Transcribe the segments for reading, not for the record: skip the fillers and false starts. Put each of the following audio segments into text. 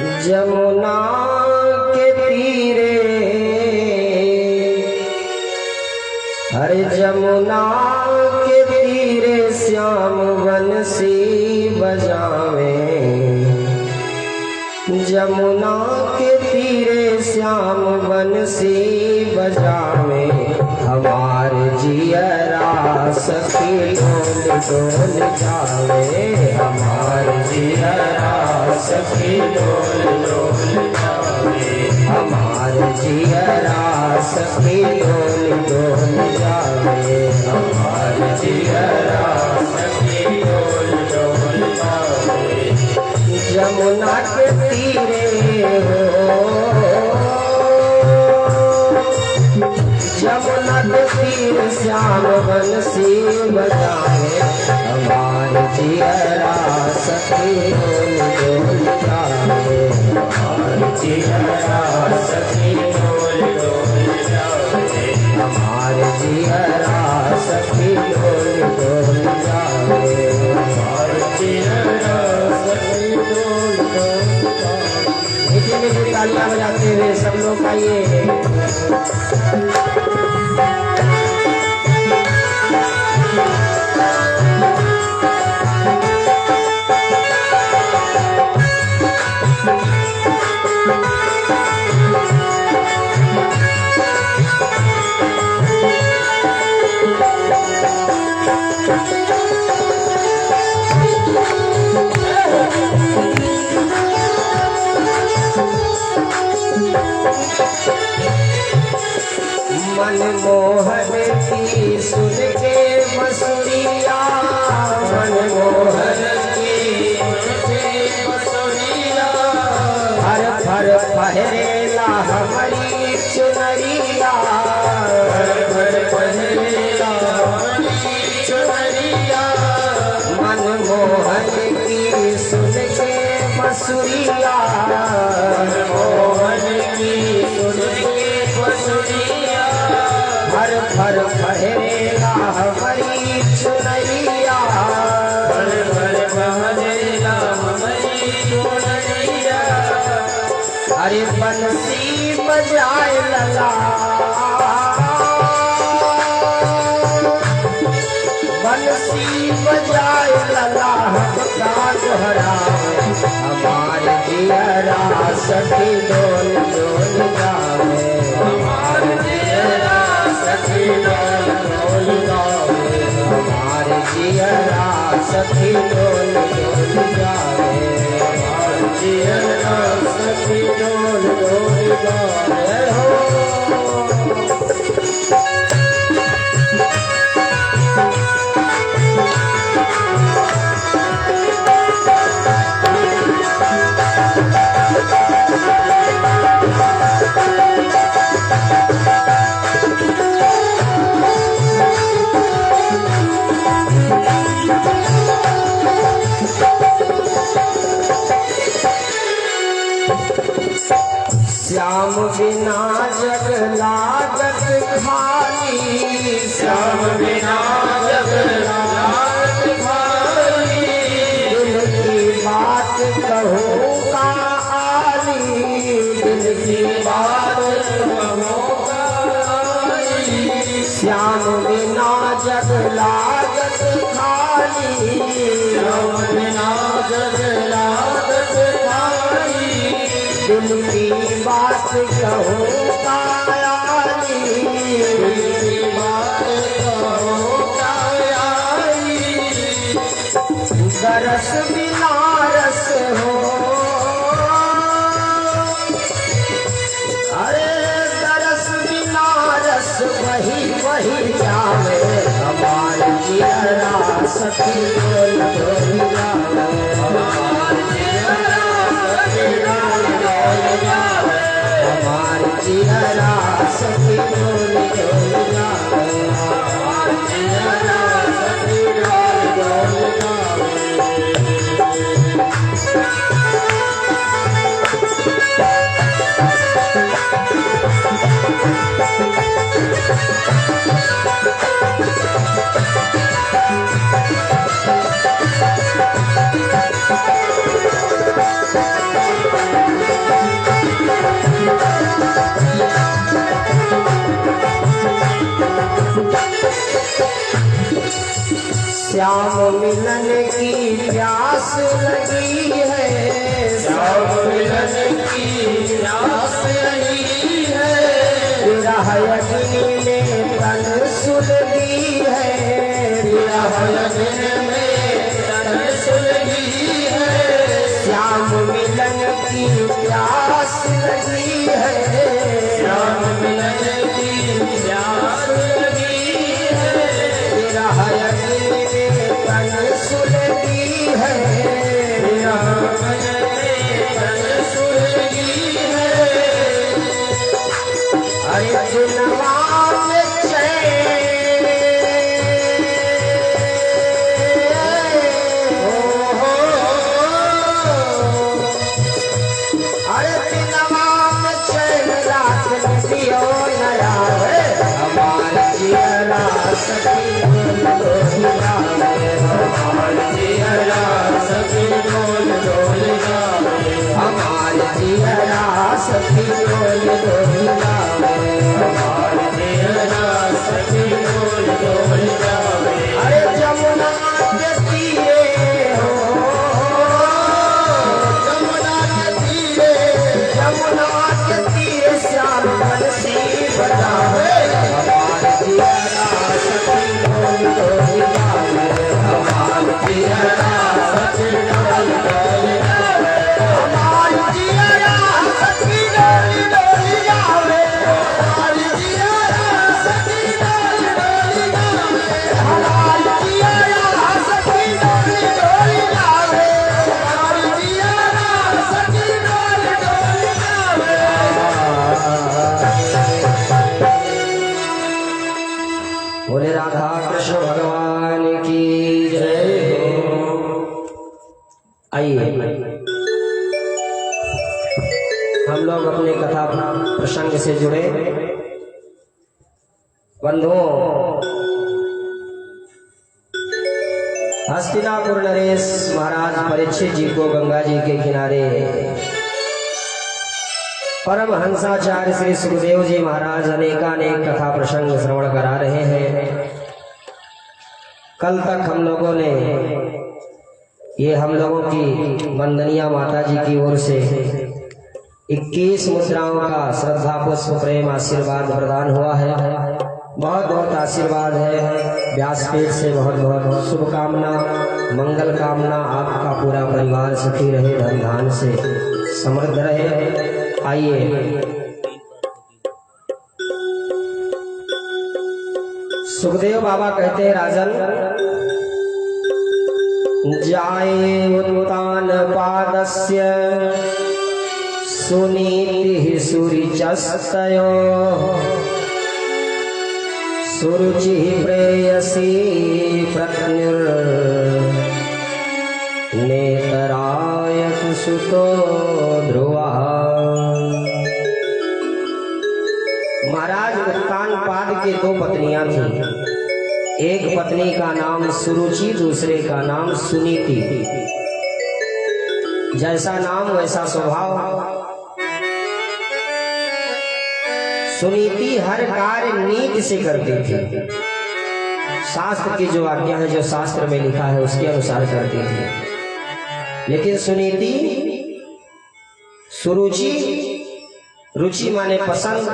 जमुना के तीरे, हरे जमुना के तीरे श्याम बंसी बजावे। जमुना के तीरे श्याम बंसी बजावे। हमार जियरा सखी डोल डोल जावे। हमार जियरा सखी डोल डोल जावे। हमार जियरा सखी डोल डोल जावे। हमार जियरा सखी डोल डोल जावे। जमुना के तीरे हो, जमुना के तीर श्याम बंसी बजावे। हमार जियरा सखी डोल डोल जावे। हमार जियरा सखी डोल डोल जावे। हमार जियरा सखी डोल डोल जावे। हमार जियरा सखी डोल डोल जावे। मीठी मीठी तालियां बजाते हुए सब लोग आइए। मनमोहन की सुन के बसुरिया। मनमोहन की सुन के बसुरिया। हर भर पहरेला हमारी चुनरिया। हर भर पहरेला हमारी चुनरिया। मनमोहन की सुन के बसुरिया। मनमोहन की सुन के बसुरिया। हर भर पहरेला हमारी चुनरिया। हर भर पहरेला हमारी चुनरिया। अरे बंसी बजाए लगा, बंसी बजाए लगा हमका दोहरावे। हमार जियरा सखी डोल डोल जावे। हमार जियरा सखी डोल डोल जावे। हमार जियरा सखी डोल डोल जावे। हमार जियरा सखी डोल डोल जावे हो। श्याम बिना जग लागत खाली। श्याम बिना जग लागत खाली। दिल की बात कहूँ का आली। दिल की बात कहूँ का आली। श्याम बिना जग लागत खाली। श्याम बिना जग लागत खाली। दिल की बात कहूँ कायाली। दिल की बात कहूँ कायाली। दरस बिना रस हो, अरे दरस बिना रस वही वही जावे। हमार जियरा सखी डोल डोल जावे। हमार जियरा सखी डोल डोल जावे। हमार जियरा सखी डोल डोल जावे। हमार जियरा सखी डोल डोल जावे। श्याम मिलन की प्यास लगी है, श्याम मिलन की प्यास लगी है, विरह अग्नि में तन सुलगी है, विरह अग्नि में तन सुलगी है, श्याम मिलन की प्यास लगी है, श्याम मिलन की प्यास लगी है, विरह अग्नि में तन सुलगी है, विरह अग्नि में तन सुलगी है, अरे दिलवा में चैन, अरे दिलवा में चैन रात दियो नया है, हमारे जियरा सखी डोल जावे, हमारे जियरा सखी डोल डोल जावे, हमारे जियरा सखी डोल जावे, हमारे जियरा सखी डोल डोल जावे, अरे जमुना के तीरे हो, जमुना के तीरे, जमुना के तीरे श्याम बंसी बजावे, हमारे जियरा सखी डोल जावे, हमारे जियरा सखी डोल डोल जावे, हमारे जियरा सखी डोल जावे, हमारे जियरा सखी डोल डोल जावे, हमारे जियरा सखी डोल जावे, हमारे जियरा सखी डोल डोल जावे। बोले राधा कृष्ण भगवान की जय हो। आइए हम लोग अपने कथा प्रसंग से जुड़े बंधुओं, हस्तिनापुर नरेश महाराज परीक्षित जी को गंगा जी के किनारे परम हंसाचार्य श्री सुखदेव जी महाराज अनेकानेक कथा प्रसंग श्रवण करा रहे हैं। कल तक हम लोगों ने ये हम लोगों की वंदनीय माता जी की ओर से 21 मुद्राओं का श्रद्धा पुष्प प्रेम आशीर्वाद प्रदान हुआ है। बहुत बहुत आशीर्वाद है, व्यासपीठ से बहुत बहुत शुभकामना, मंगल कामना, आपका पूरा परिवार सुखी रहे, धन धान से समृद्ध रहे। आइए सुखदेव बाबा कहते हैं, राजन जाये उत्तान पादस्य सुनीति सुरिचस्तयो सुरुचि प्रेयसी प्रत्युर नेतराय कुसुतो ध्रुवा। महाराज उत्तान पाद के 2 पत्नियां थीं। एक पत्नी का नाम सुरुचि, दूसरे का नाम सुनीति। जैसा नाम वैसा स्वभाव। सुनीति हर कार्य नीति से करती थी, शास्त्र की जो आज्ञा है, जो शास्त्र में लिखा है उसके अनुसार करती थी। लेकिन सुनीति, सुरुचि, रुचि माने पसंद,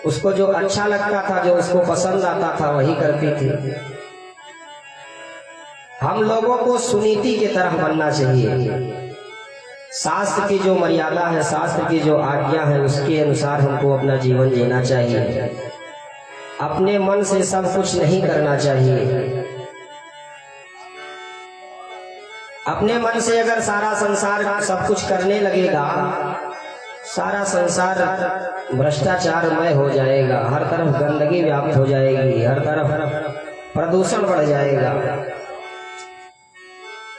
उसको जो अच्छा लगता था, जो उसको पसंद आता था वही करती थी। हम लोगों को सुनीति की तरह बनना चाहिए। शास्त्र की जो मर्यादा है, शास्त्र की जो आज्ञा है, उसके अनुसार हमको अपना जीवन जीना चाहिए। अपने मन से सब कुछ नहीं करना चाहिए। अपने मन से अगर सारा संसार सब कुछ करने लगेगा, सारा संसार भ्रष्टाचारमय हो जाएगा, हर तरफ गंदगी व्याप्त हो जाएगी, हर तरफ प्रदूषण बढ़ जाएगा।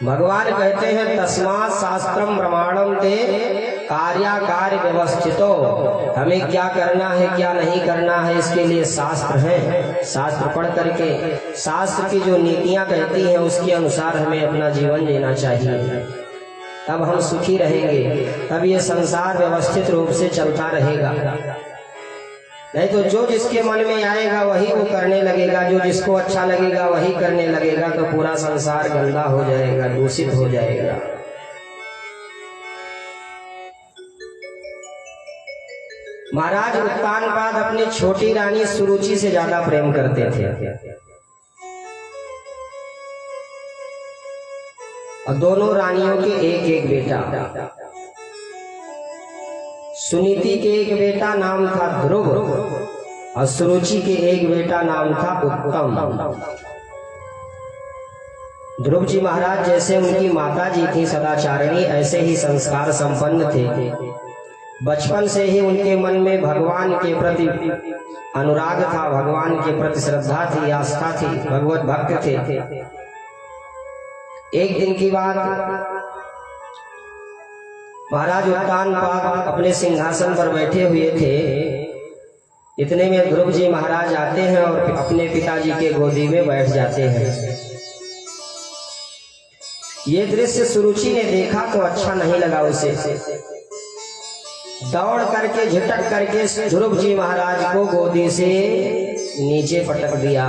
भगवान कहते हैं, तस्मात् शास्त्रम प्रमाणम ते कार्याकार व्यवस्थितो। हमें क्या करना है, क्या नहीं करना है, इसके लिए शास्त्र है। शास्त्र पढ़ करके शास्त्र की जो नीतियां कहती हैं उसके अनुसार हमें अपना जीवन जीना चाहिए। तब हम सुखी रहेंगे, तब ये संसार व्यवस्थित रूप से चलता रहेगा। नहीं तो जो जिसके मन में आएगा वही वो करने लगेगा, जो जिसको अच्छा लगेगा वही करने लगेगा, तो पूरा संसार गंदा हो जाएगा, दूषित हो जाएगा। महाराज उत्तानपाद अपनी छोटी रानी सुरुचि से ज्यादा प्रेम करते थे और दोनों रानियों के एक एक बेटा। सुनीति के एक बेटा नाम था ध्रुव और सुरुचि के एक बेटा नाम था उत्तम। ध्रुव जी महाराज जैसे उनकी माता जी थी सदाचारिणी, ऐसे ही संस्कार संपन्न थे। बचपन से ही उनके मन में भगवान के प्रति अनुराग था, भगवान के प्रति श्रद्धा थी, आस्था थी, भगवत भक्त थे। एक दिन की बात, महाराज उत्तानपाद अपने सिंहासन पर बैठे हुए थे। इतने में ध्रुव जी महाराज आते हैं और अपने पिताजी के गोदी में बैठ जाते हैं। ये दृश्य सुरुचि ने देखा तो अच्छा नहीं लगा उसे। दौड़ करके झटक करके ध्रुव जी महाराज को गोदी से नीचे पटक दिया।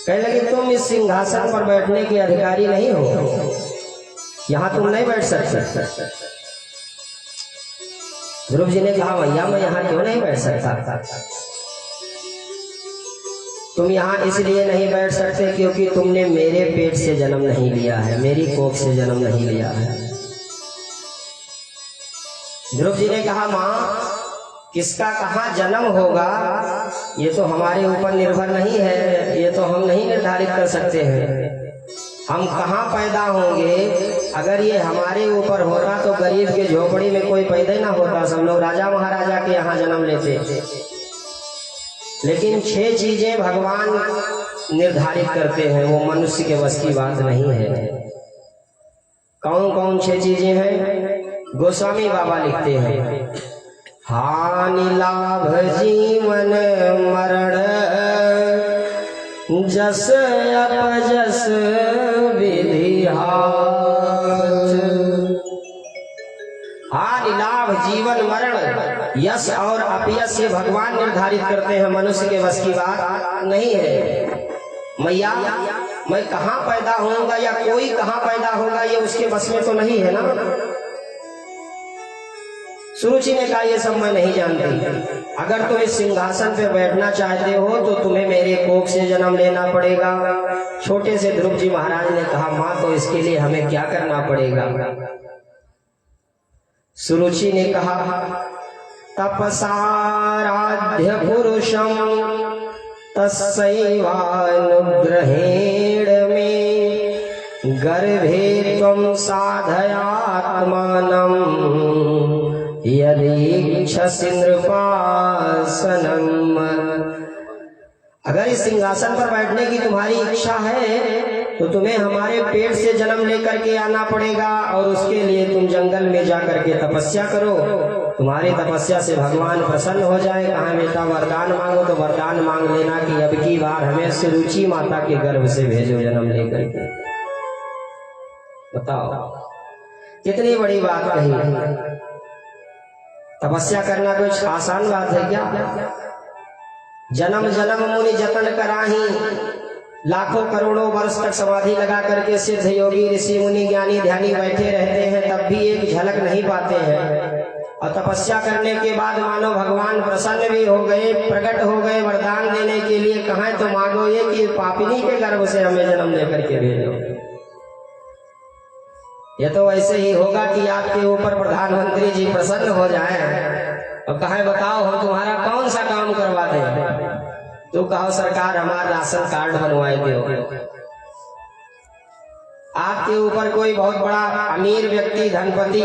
कहने लगे तुम इस सिंहासन पर बैठने के अधिकारी नहीं हो, यहाँ तुम नहीं बैठ सकते। ध्रुव जी ने कहा भैया मैं यहाँ क्यों नहीं बैठ सकता? तुम यहाँ इसलिए नहीं बैठ सकते क्योंकि तुमने मेरे पेट से जन्म नहीं लिया है, मेरी कोख से जन्म नहीं लिया है। ध्रुव जी ने कहा माँ किसका कहाँ जन्म होगा ये तो हमारे ऊपर निर्भर नहीं है, ये तो हम नहीं निर्धारित कर सकते हैं। हम कहाँ पैदा होंगे अगर ये हमारे ऊपर होता तो गरीब के झोपड़ी में कोई पैदा ना होता, सब लोग राजा महाराजा के यहाँ जन्म लेते। लेकिन 6 चीजें भगवान निर्धारित करते हैं, वो मनुष्य के बस की बात नहीं है। कौन कौन 6 चीजें हैं? गोस्वामी बाबा लिखते हैं हानि लाभ जीवन मरण जस अपजस विधि हाथ। हानि लाभ जीवन मरण यश और अपयश ये भगवान निर्धारित करते हैं, मनुष्य के बस की बात नहीं है। मैया मैं कहाँ पैदा होऊंगा या कोई कहाँ पैदा होगा ये उसके बस में तो नहीं है ना। सुरुचि ने कहा ये सब मैं नहीं जानती, अगर तुम इस सिंहासन पे बैठना चाहते हो तो तुम्हें मेरे कोख से जन्म लेना पड़ेगा। छोटे से ध्रुव जी महाराज ने कहा माँ तो इसके लिए हमें क्या करना पड़ेगा? सुरुचि ने कहा तपसाराध्य पुरुषम तस्सैवानुग्रहेण में गर्भे त्वं साधयात्मानं यदीक्षसि नृपासनम्। अगर इस सिंहासन पर बैठने की तुम्हारी इच्छा है तो तुम्हें हमारे पेट से जन्म लेकर के आना पड़ेगा और उसके लिए तुम जंगल में जाकर के तपस्या करो। तुम्हारी तपस्या से भगवान प्रसन्न हो जाए। कहा बेटा वरदान मांगो तो वरदान मांग लेना कि अब की बार हमें सुरुचि माता के गर्भ से भेजो जन्म लेकर के। बताओ कितनी बड़ी बात कही। तपस्या करना कोई आसान बात है क्या? जन्म जन्म मुनि जतन कराही, लाखों करोड़ों वर्ष तक समाधि लगा करके सिद्ध योगी ऋषि मुनि ज्ञानी ध्यानी बैठे रहते हैं, तब भी एक झलक नहीं पाते हैं। और तपस्या करने के बाद मानो भगवान प्रसन्न भी हो गए, प्रकट हो गए वरदान देने के लिए। कहा तो मांगो ये कि पापिनी के गर्भ से हमें जन्म लेकर के भेजो। ये तो ऐसे ही होगा कि आपके ऊपर प्रधानमंत्री जी प्रसन्न हो जाएं और कहे बताओ हम तुम्हारा कौन सा काम करवा दें। तो कहो सरकार हमारा राशन कार्ड बनवाए दो। आपके ऊपर कोई बहुत बड़ा अमीर व्यक्ति धनपति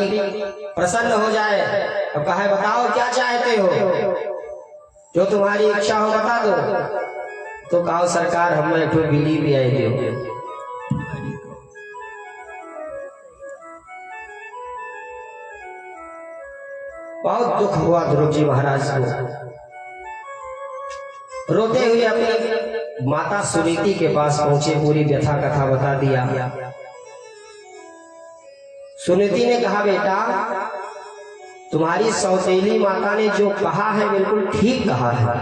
प्रसन्न हो जाए और कहे बताओ क्या चाहते हो, जो तुम्हारी इच्छा हो बता दो। तो कहो सरकार हमें एक बिजली भी आई दो। बहुत दुख हुआ ध्रुव जी महाराज को। रोते हुए अपनी माता सुनीति के पास पहुंचे, पूरी व्यथा कथा बता दिया। सुनीति ने कहा बेटा तुम्हारी सौतेली माता ने जो कहा है बिल्कुल ठीक कहा है।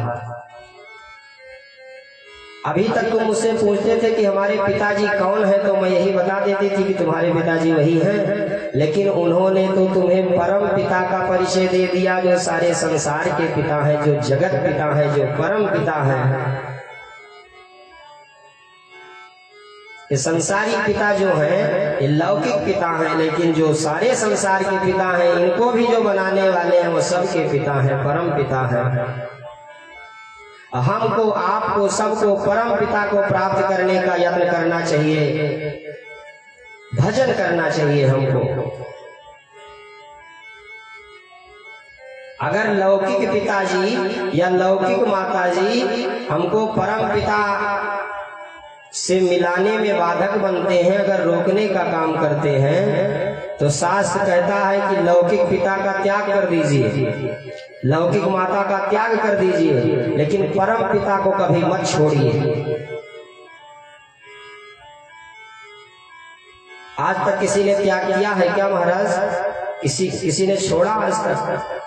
अभी तक तुम मुझसे पूछते थे कि हमारे पिताजी कौन है, तो मैं यही बता देती थी कि तुम्हारे पिताजी वही हैं, लेकिन उन्होंने तो तुम्हें परम पिता का परिचय दे दिया, जो सारे संसार के पिता हैं, जो जगत पिता है, जो परम पिता है। ये संसारी पिता जो हैं ये लौकिक पिता हैं, लेकिन जो सारे संसार के पिता हैं, इनको भी जो बनाने वाले हैं वो सबके पिता हैं, परम पिता हैं। हमको, आपको, सबको परम पिता को प्राप्त करने का यत्न करना चाहिए, भजन करना चाहिए हमको। अगर लौकिक पिताजी या लौकिक माताजी हमको परम पिता से मिलाने में बाधक बनते हैं, अगर रोकने का काम करते हैं, तो शास्त्र कहता है कि लौकिक पिता का त्याग कर दीजिए, लौकिक माता का त्याग कर दीजिए, लेकिन परम पिता को कभी मत छोड़िए। आज तक किसी ने त्याग किया है क्या महाराज? किसी ने छोड़ा आज तक?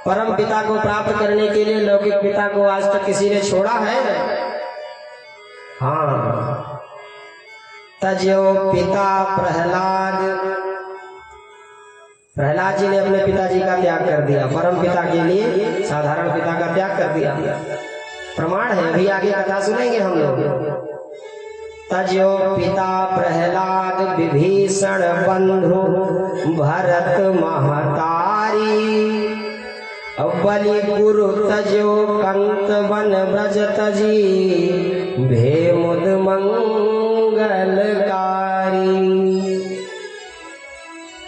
परम पिता को प्राप्त करने के लिए लौकिक पिता को आज तक किसी ने छोड़ा है? हाँ, तजो पिता प्रहलाद जी ने अपने पिताजी का त्याग कर दिया, परम पिता के लिए साधारण पिता का त्याग कर दिया। प्रमाण है, अभी आगे कथा सुनेंगे हम लोग। तजो पिता प्रहलाद विभीषण बंधु भरत महतारी, बलि गुरु तजो कंत वन ब्रज तजी, भेमुद मंगलकारी।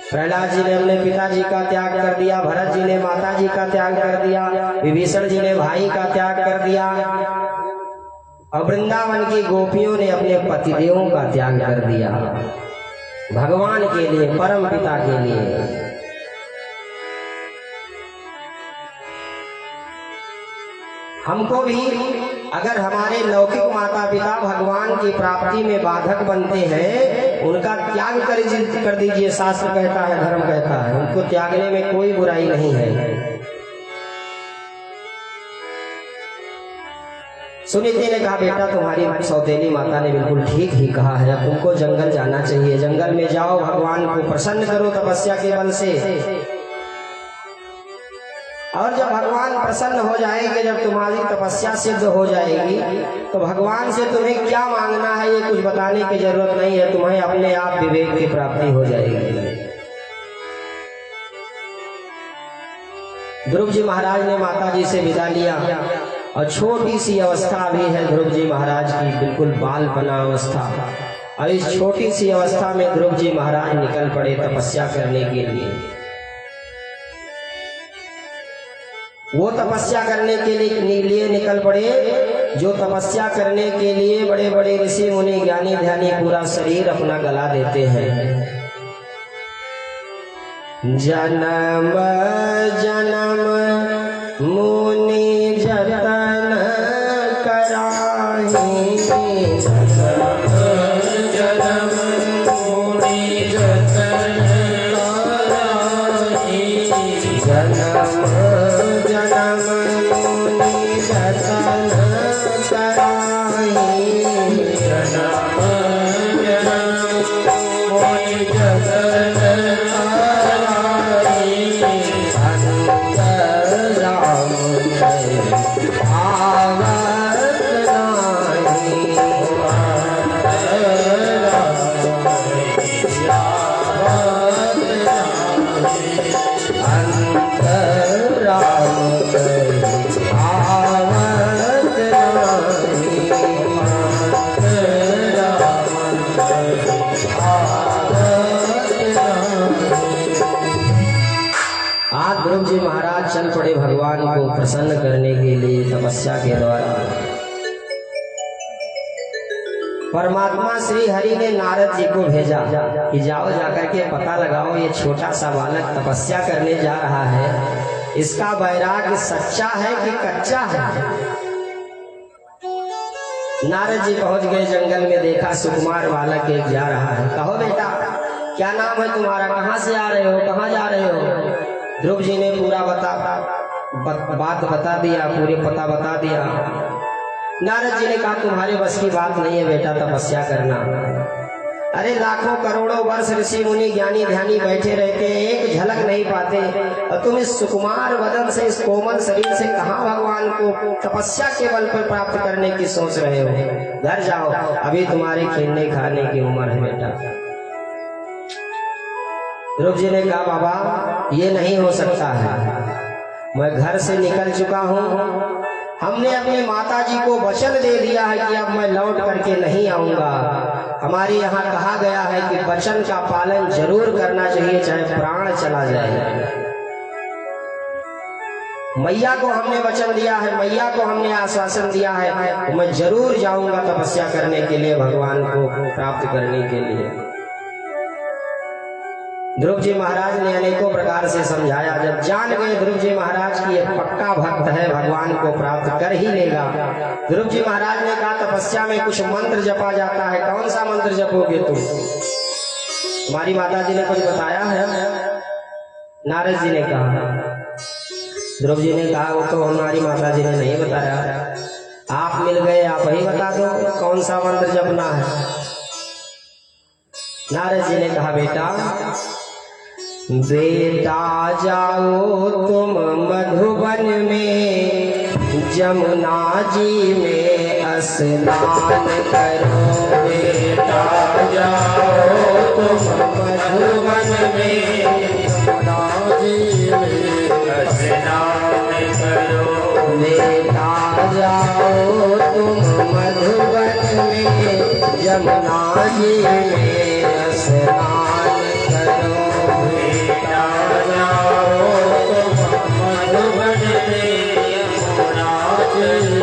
प्रहलाद जी ने अपने पिताजी का त्याग कर दिया, भरत जी ने माता जी का त्याग कर दिया, विभीषण जी ने भाई का त्याग कर दिया, और वृंदावन की गोपियों ने अपने पतिदेवों का त्याग कर दिया भगवान के लिए, परम पिता के लिए। हमको भी अगर हमारे लौकिक माता पिता भगवान की प्राप्ति में बाधक बनते हैं, उनका त्याग कर दीजिए। शास्त्र कहता है, धर्म कहता है, उनको त्यागने में कोई बुराई नहीं है। सुनीति ने कहा, बेटा तुम्हारी सौतेली माता ने बिल्कुल ठीक ही कहा है, अब तुमको जंगल जाना चाहिए, जंगल में जाओ, भगवान को प्रसन्न करो तपस्या के बल से। और जब भगवान प्रसन्न हो जाएंगे, जब तुम्हारी तपस्या सिद्ध हो जाएगी, तो भगवान से तुम्हें क्या मांगना है ये कुछ बताने की जरूरत नहीं है, तुम्हें अपने आप विवेक की प्राप्ति हो जाएगी। ध्रुव जी महाराज ने माता जी से विदा लिया, और छोटी सी अवस्था भी है ध्रुव जी महाराज की, बिल्कुल बालपना अवस्था, और इस छोटी सी अवस्था में ध्रुव जी महाराज निकल पड़े तपस्या करने के लिए। वो तपस्या करने के लिए निकल पड़े जो तपस्या करने के लिए बड़े बड़े ऋषि मुनि ज्ञानी ध्यानी पूरा शरीर अपना गला देते हैं। जन्म जन्म मुनि जतन कराही, जन्म मुनि जतन कराही, जन्म जन्म मुनि जतन कराही, जन्म जन्म मुनि जतन कराही, अंतर राम आवत नाही, अंतर राम आवत आज ध्रुव जी महाराज चल पड़े भगवान को प्रसन्न करने के लिए तपस्या के द्वारा। परमात्मा श्री हरि ने नारद जी को भेजा कि जाओ जाकर के पता लगाओ, ये छोटा सा बालक तपस्या करने जा रहा है, इसका वैराग्य सच्चा है कि कच्चा है। नारद जी पहुंच गए जंगल में, देखा सुकुमार बालक एक जा रहा है। कहो बेटा क्या नाम है तुम्हारा, कहाँ से आ रहे हो, कहाँ जा रहे हो? ध्रुव जी ने पूरा बात बता दिया, पूरे पता बता दिया। नारद जी ने कहा तुम्हारे बस की बात नहीं है बेटा तपस्या करना। अरे लाखों करोड़ों वर्ष ऋषि मुनि ज्ञानी ध्यानी बैठे रहते हैं, एक झलक नहीं पाते, और तुम इस सुकुमार वदन से, इस कोमल शरीर से कहाँ भगवान को तपस्या के बल पर प्राप्त करने की सोच रहे हो। घर जाओ, अभी तुम्हारे खेलने खाने की उम्र है बेटा। ध्रुव जी ने कहा बाबा ये नहीं हो सकता है, मैं घर से निकल चुका हूँ, हमने अपनी माता जी को वचन दे दिया है कि अब मैं लौट करके नहीं आऊंगा। हमारे यहाँ कहा गया है कि वचन का पालन जरूर करना चाहिए, चाहे प्राण चला जाए। मैया को हमने वचन दिया है, मैया को हमने आश्वासन दिया है, तो मैं जरूर जाऊंगा तपस्या करने के लिए, भगवान को प्राप्त करने के लिए। ध्रुव जी महाराज ने अनेकों प्रकार से समझाया। जब जान गए ध्रुव जी महाराज की एक पक्का भक्त है, भगवान को प्राप्त कर ही लेगा, ध्रुव जी महाराज ने कहा तपस्या में कुछ मंत्र जपा जाता है, कौन सा मंत्र जपोगे तुम? तुम्हारी माता जी ने कुछ बताया है? नारद जी ने कहा। ध्रुव जी ने कहा वो तो हमारी माता जी ने नहीं बताया, आप मिल गए, आप ही बता दो कौन सा मंत्र जपना है। नारद जी ने कहा बेटा जाओ तुम मधुबन में, जमुना जी में स्नान करो। बेटा जाओ तुम मधुबन में, जमुना जी में स्नान करो। बेटा जाओ तुम मधुबन में, जमुना जी में स्नान करो। बेटा जाओ तुम मधुबन में, यमुना जी में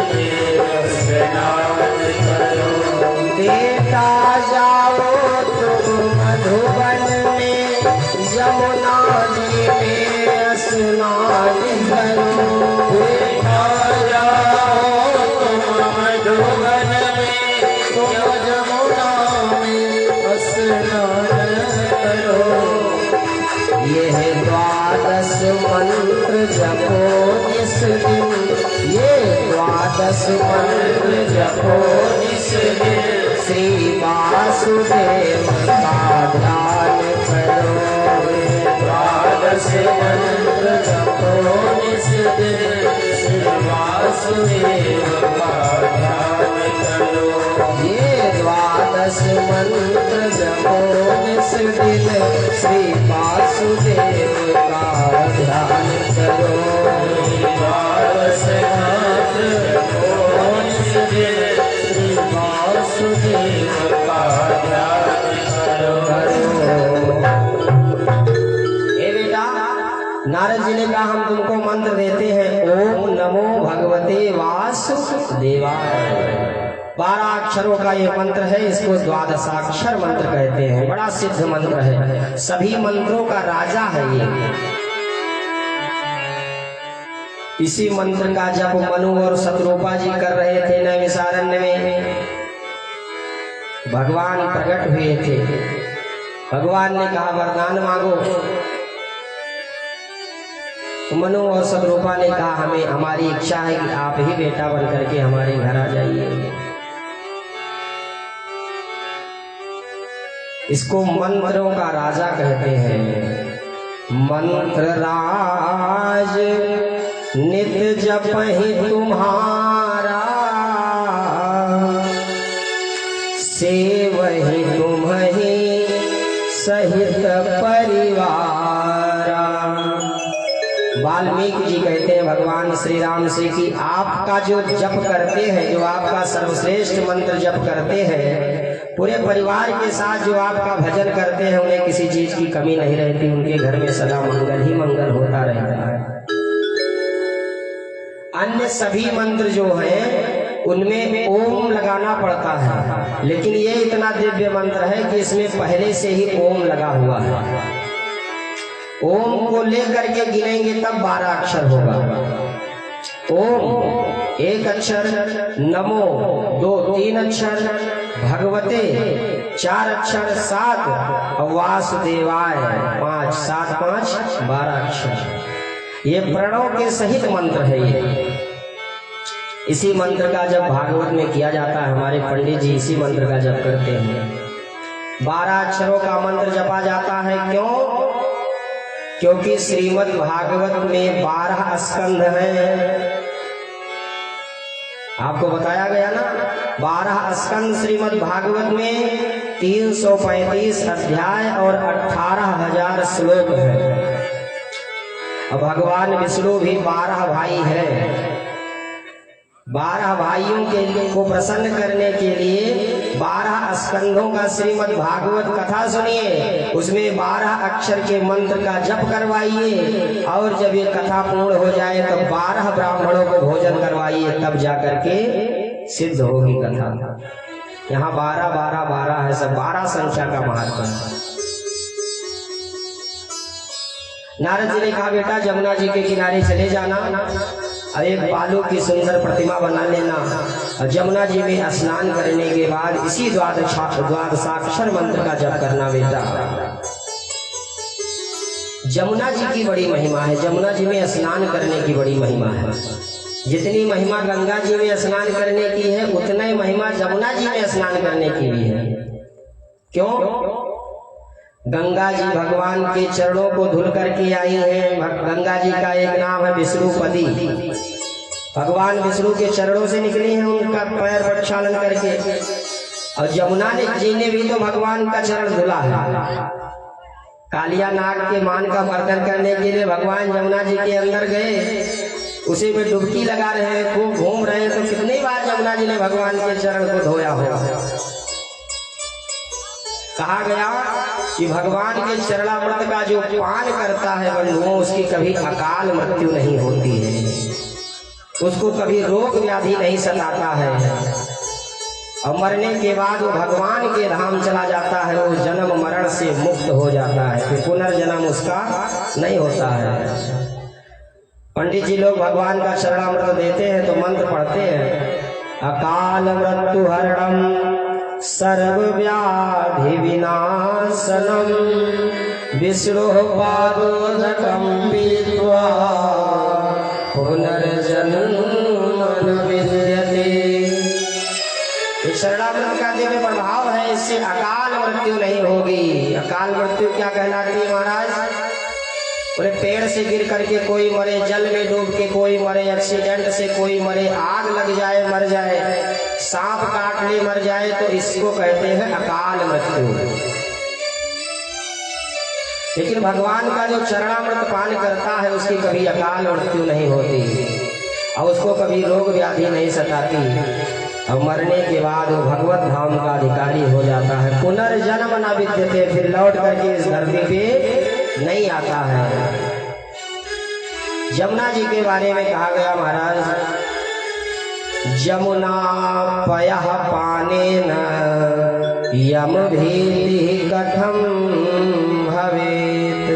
स्नान करो। बेटा जाओ तुम मधुबन में, जमुना जी में स्नान करो। बेटा जाओ तुम मधुबन में, यमुना में स्नान करो। यह द्वादश मंत्र जपो इस दिन, ये द्वादश मंत्र जपो इस दिन, श्री वासुदेव का ध्यान करो। द्वादश मंत्र जपो इस दिन, श्री वासुदेव का ध्यान करो। ये द्वादश मंत्र जपो इस दिन, श्री वासुदेव का ध्यान करो। द्वादश मंत्र जपो इस दिन, श्री वासुदेव का ध्यान करो। ए बेटा, नारद जी ने कहा हम तुमको मंत्र देते हैं, ओम नमो भगवते वासुदेवाय। 12 अक्षरों का ये मंत्र है, इसको द्वादशाक्षर मंत्र कहते हैं, बड़ा सिद्ध मंत्र है, सभी मंत्रों का राजा है ये। इसी मंत्र का जप मनु और शत्रुपा जी कर रहे थे नैमिषारण्य में। भगवान प्रकट हुए थे, भगवान ने कहा वरदान मांगो। मनु और शत्रुपा ने कहा हमें, हमारी इच्छा है कि आप ही बेटा बन करके हमारे घर आ जाइए। इसको मंत्रों का राजा कहते हैं। मंत्र राज नित्य जपहि तुम्हारा, सेवहि तुम्हि सहित परिवारा। वाल्मीकि जी कहते हैं भगवान श्री राम से कि आपका जो जप करते हैं, जो आपका सर्वश्रेष्ठ मंत्र जप करते हैं, पूरे परिवार के साथ जो आपका भजन करते हैं, उन्हें किसी चीज की कमी नहीं रहती, उनके घर में सदा मंगल ही मंगल होता रहता है। अन्य सभी मंत्र जो हैं उनमें ओम लगाना पड़ता है, लेकिन ये इतना दिव्य मंत्र है कि इसमें पहले से ही ओम लगा हुआ है। ओम को लेकर के गिनेंगे तब 12 अक्षर होगा। ओम 1 अक्षर, नमो 2 3 अक्षर, भगवते 4 अक्षर 7 और वासुदेवाय 5, 7, 5, 12 अक्षर। ये प्रणव के सहित मंत्र है। ये इसी मंत्र का जब भागवत में किया जाता है, हमारे पंडित जी इसी मंत्र का जप करते हैं। 12 अक्षरों का मंत्र जपा जाता है। क्यों? क्योंकि श्रीमद् भागवत में 12 स्कंध हैं। आपको बताया गया ना, 12 स्कंध श्रीमद् भागवत में 335 अध्याय और 18,000 श्लोक है। और भगवान विष्णु भी 12 भाई हैं। 12 भाइयों को प्रसन्न करने के लिए 12 स्कंधों का श्रीमद् भागवत कथा सुनिए, उसमें 12 अक्षर के मंत्र का जप करवाइए, और जब ये कथा पूर्ण हो जाए तो 12 ब्राह्मणों को भोजन करवाइए, तब जाकर के सिद्ध होगी कथा। यहाँ 12, 12, 12 है, सब 12 संख्या का महत्व है। नारद जी ने कहा, बेटा जमुना जी के किनारे चले जाना और एक बालू की सुंदर प्रतिमा बना लेना, और जमुना जी में स्नान करने के बाद इसी द्वादशाक्षर मंत्र का जप करना बेटा। जमुना जी की बड़ी महिमा है, जमुना जी में स्नान करने की बड़ी महिमा है। जितनी महिमा गंगा जी में स्नान करने की है, उतना ही महिमा जमुना जी में स्नान करने की भी है। क्यों? गंगा जी भगवान के चरणों को धुल करके आई हैं। गंगा जी का एक नाम है विष्णुपदी। भगवान विष्णु के चरणों से निकली हैं, उनका पैर प्रक्षालन करके। और जमुना जी ने भी तो भगवान का चरण धुला है। कालिया नाग के मान का मर्दन करने के लिए भगवान जमुना जी के अंदर गए, उसी में डुबकी लगा रहे हैं, खूब घूम रहे हैं, तो कितनी बार जमुना जी ने भगवान के चरण को धोया होगा। कहा गया कि भगवान के चरणामृत का जो पान करता है बंधुओं, उसकी कभी अकाल मृत्यु नहीं होती है, उसको कभी रोग व्याधि नहीं सताता है, और मरने के बाद वो भगवान के धाम चला जाता है, वो जन्म मरण से मुक्त हो जाता है, फिर पुनर्जन्म उसका नहीं होता है। पंडित जी लोग भगवान का चरणामृत देते हैं तो मंत्र पढ़ते हैं, अकाल मृत्यु हरणम सर्व व्याधि विनाशनम विष्णु पादोदकम पीत्वा पुनर्जन्म विद्यते। शरणामृत का दिव्य प्रभाव है, इससे अकाल मृत्यु नहीं होगी। अकाल मृत्यु क्या कहलाती है महाराज? बोले पेड़ से गिर करके कोई मरे, जल में डूब के कोई मरे, एक्सीडेंट से कोई मरे, आग लग जाए मर जाए, सांप काट ले मर जाए, तो इसको कहते हैं अकाल मृत्यु। लेकिन भगवान का जो चरणामृत पान करता है उसकी कभी अकाल मृत्यु नहीं होती, और उसको कभी रोग व्याधि नहीं सताती, और मरने के बाद वो भगवत धाम का अधिकारी हो जाता है। पुनर्जन्म न विद्यते, फिर लौट करके इस धरती पे नहीं आता है। जमुना जी के बारे में कहा गया महाराज, जमुना पयः पानेन यम भीतिः कथम भवेत्।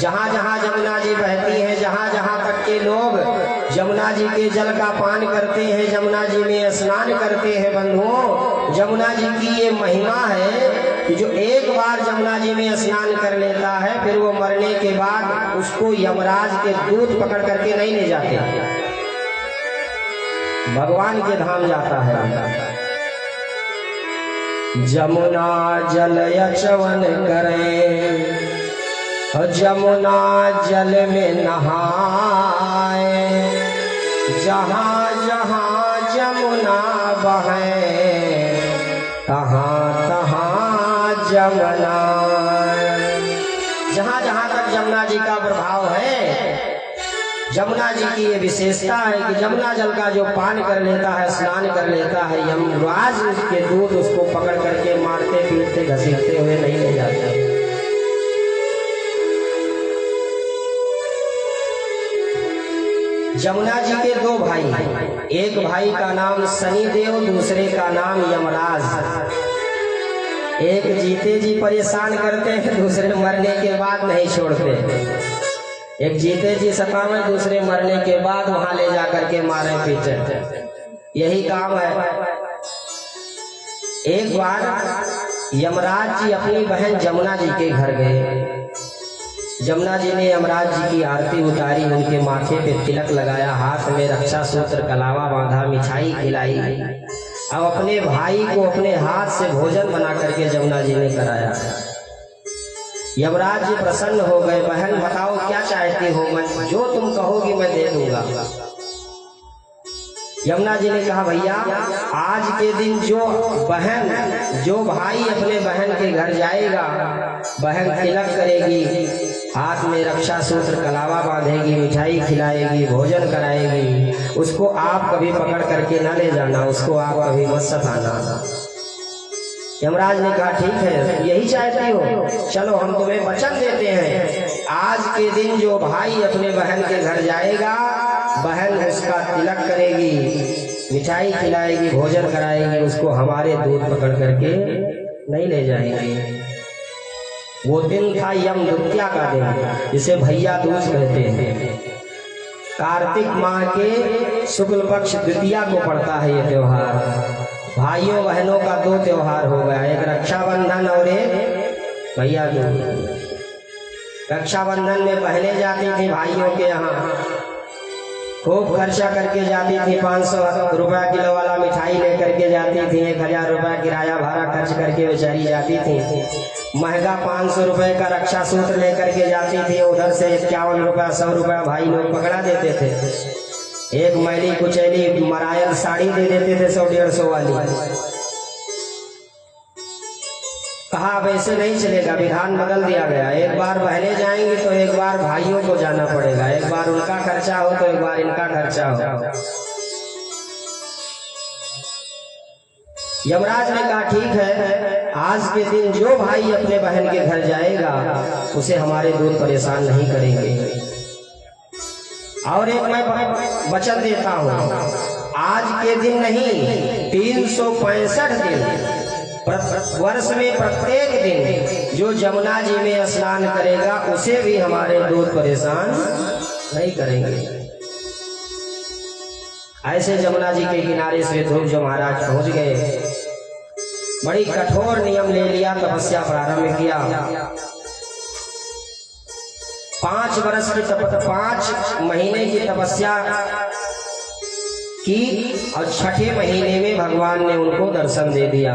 जहाँ जहाँ जमुना जी बहती हैं, जहाँ जहाँ तक के लोग जमुना जी के जल का पान करते हैं, जमुना जी में स्नान करते हैं बंधुओं, जमुना जी की ये महिमा है कि जो एक बार जमुना जी में स्नान कर लेता है, फिर वो मरने के बाद उसको यमराज के दूत पकड़ करके नहीं ले जाते, भगवान के धाम जाता है। जमुना जल यचवन करे, जमुना जल में नहाए, जहाँ जहाँ जमुना बहे, तहाँ तहाँ जमुना। जहाँ जहाँ तक जमुना जी का प्रभाव है, जमुना जी की ये विशेषता है कि जमुना जल का जो पान कर लेता है, स्नान कर लेता है, यमराज उसके दूत उसको पकड़ करके मारते पीटते घसीटते हुए नहीं ले जाते। जमुना जी के 2 भाई, एक भाई का नाम शनिदेव, दूसरे का नाम यमराज। एक जीते जी परेशान करते हैं, दूसरे मरने के बाद नहीं छोड़ते। एक जीते जी सतावे, दूसरे मरने के बाद वहां ले जाकर के मारे पीटे। यही काम है। एक बार यमराज जी अपनी बहन जमुना जी के घर गए। जमुना जी ने यमराज जी की आरती उतारी, उनके माथे पे तिलक लगाया, हाथ में रक्षा सूत्र कलावा बांधा, मिठाई खिलाई। अब अपने भाई को अपने हाथ से भोजन बना करके जमुना जी ने कराया। यमराज जी प्रसन्न हो गए। बहन बताओ क्या चाहती हो, मैं जो तुम कहोगी मैं दे दूंगा। यमुना जी ने कहा भैया आज के दिन जो भाई अपने बहन के घर जाएगा, बहन तिलक करेगी, हाथ में रक्षा सूत्र कलावा बांधेगी, मिठाई खिलाएगी, भोजन कराएगी, उसको आप कभी पकड़ करके ना ले जाना, उसको आप कभी मत सताना। यमराज ने कहा ठीक है, यही चाहती हो, चलो हम तुम्हें वचन देते हैं, आज के दिन जो भाई अपने बहन के घर जाएगा, बहन उसका तिलक करेगी, मिठाई खिलाएगी, भोजन कराएगी, उसको हमारे दूध पकड़ करके नहीं ले जाएंगे। वो दिन था यम द्वितीया का दिन, जिसे भैया दूज कहते हैं। कार्तिक माह के शुक्ल पक्ष द्वितीया को पड़ता है ये त्योहार। भाइयों बहनों का दो त्योहार हो गया, एक रक्षाबंधन और एक भैया दूज। रक्षाबंधन में बहनें जाती थी भाइयों के यहाँ, खूब खर्चा करके जाती थी, 500 रुपया किलो वाला मिठाई लेकर के जाती थी, 1000 रुपया किराया भाड़ा खर्च करके बेचारी जाती थी। महंगा 500 रुपए का रक्षा सूत्र लेकर के जाती थी, उधर से 51 रुपया 100 रुपया भाई लोग पकड़ा देते थे। एक मैली कुचैली मरायल साड़ी दे देते थे 100-150 वाली। कहा अब ऐसे नहीं चलेगा, विधान बदल दिया गया, एक बार बहनें जाएंगी तो एक बार भाइयों को जाना पड़ेगा, एक बार उनका खर्चा हो तो एक बार इनका खर्चा हो। यमराज ने कहा ठीक है, आज के दिन जो भाई अपने बहन के घर जाएगा उसे हमारे दूध परेशान नहीं करेंगे। और एक मैं वचन देता हूँ, आज के दिन नहीं 365 दिन वर्ष में प्रत्येक दिन जो जमुना जी में स्नान करेगा उसे भी हमारे दूध परेशान नहीं करेंगे। ऐसे जमुना जी के किनारे से ध्रुव जो महाराज पहुंच गए, बड़ी कठोर नियम ले लिया, तपस्या प्रारंभ किया। 5 वर्ष की 5 महीने की तपस्या की और 6ठे महीने में भगवान ने उनको दर्शन दे दिया।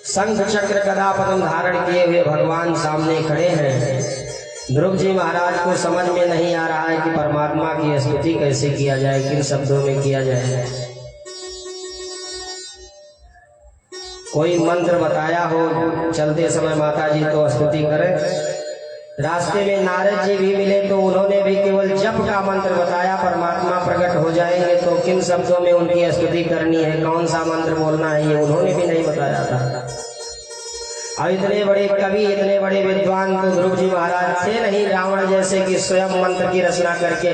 शंख चक्र गदा पद्म धारण किए हुए भगवान सामने खड़े हैं। ध्रुव जी महाराज को समझ में नहीं आ रहा है कि परमात्मा की स्तुति कैसे किया जाए, किन शब्दों में किया जाए। कोई मंत्र बताया हो चलते समय माता जी तो स्तुति करें। रास्ते में नारद जी भी मिले तो उन्होंने भी केवल जप का मंत्र बताया, परमात्मा प्रकट हो जाएंगे तो किन शब्दों में उनकी स्तुति करनी है, कौन सा मंत्र बोलना है, ये उन्होंने भी नहीं बताया था। अब इतने बड़े कवि, इतने बड़े विद्वान तो ध्रुव जी महाराज थे नहीं, रावण जैसे कि स्वयं मंत्र की रचना करके।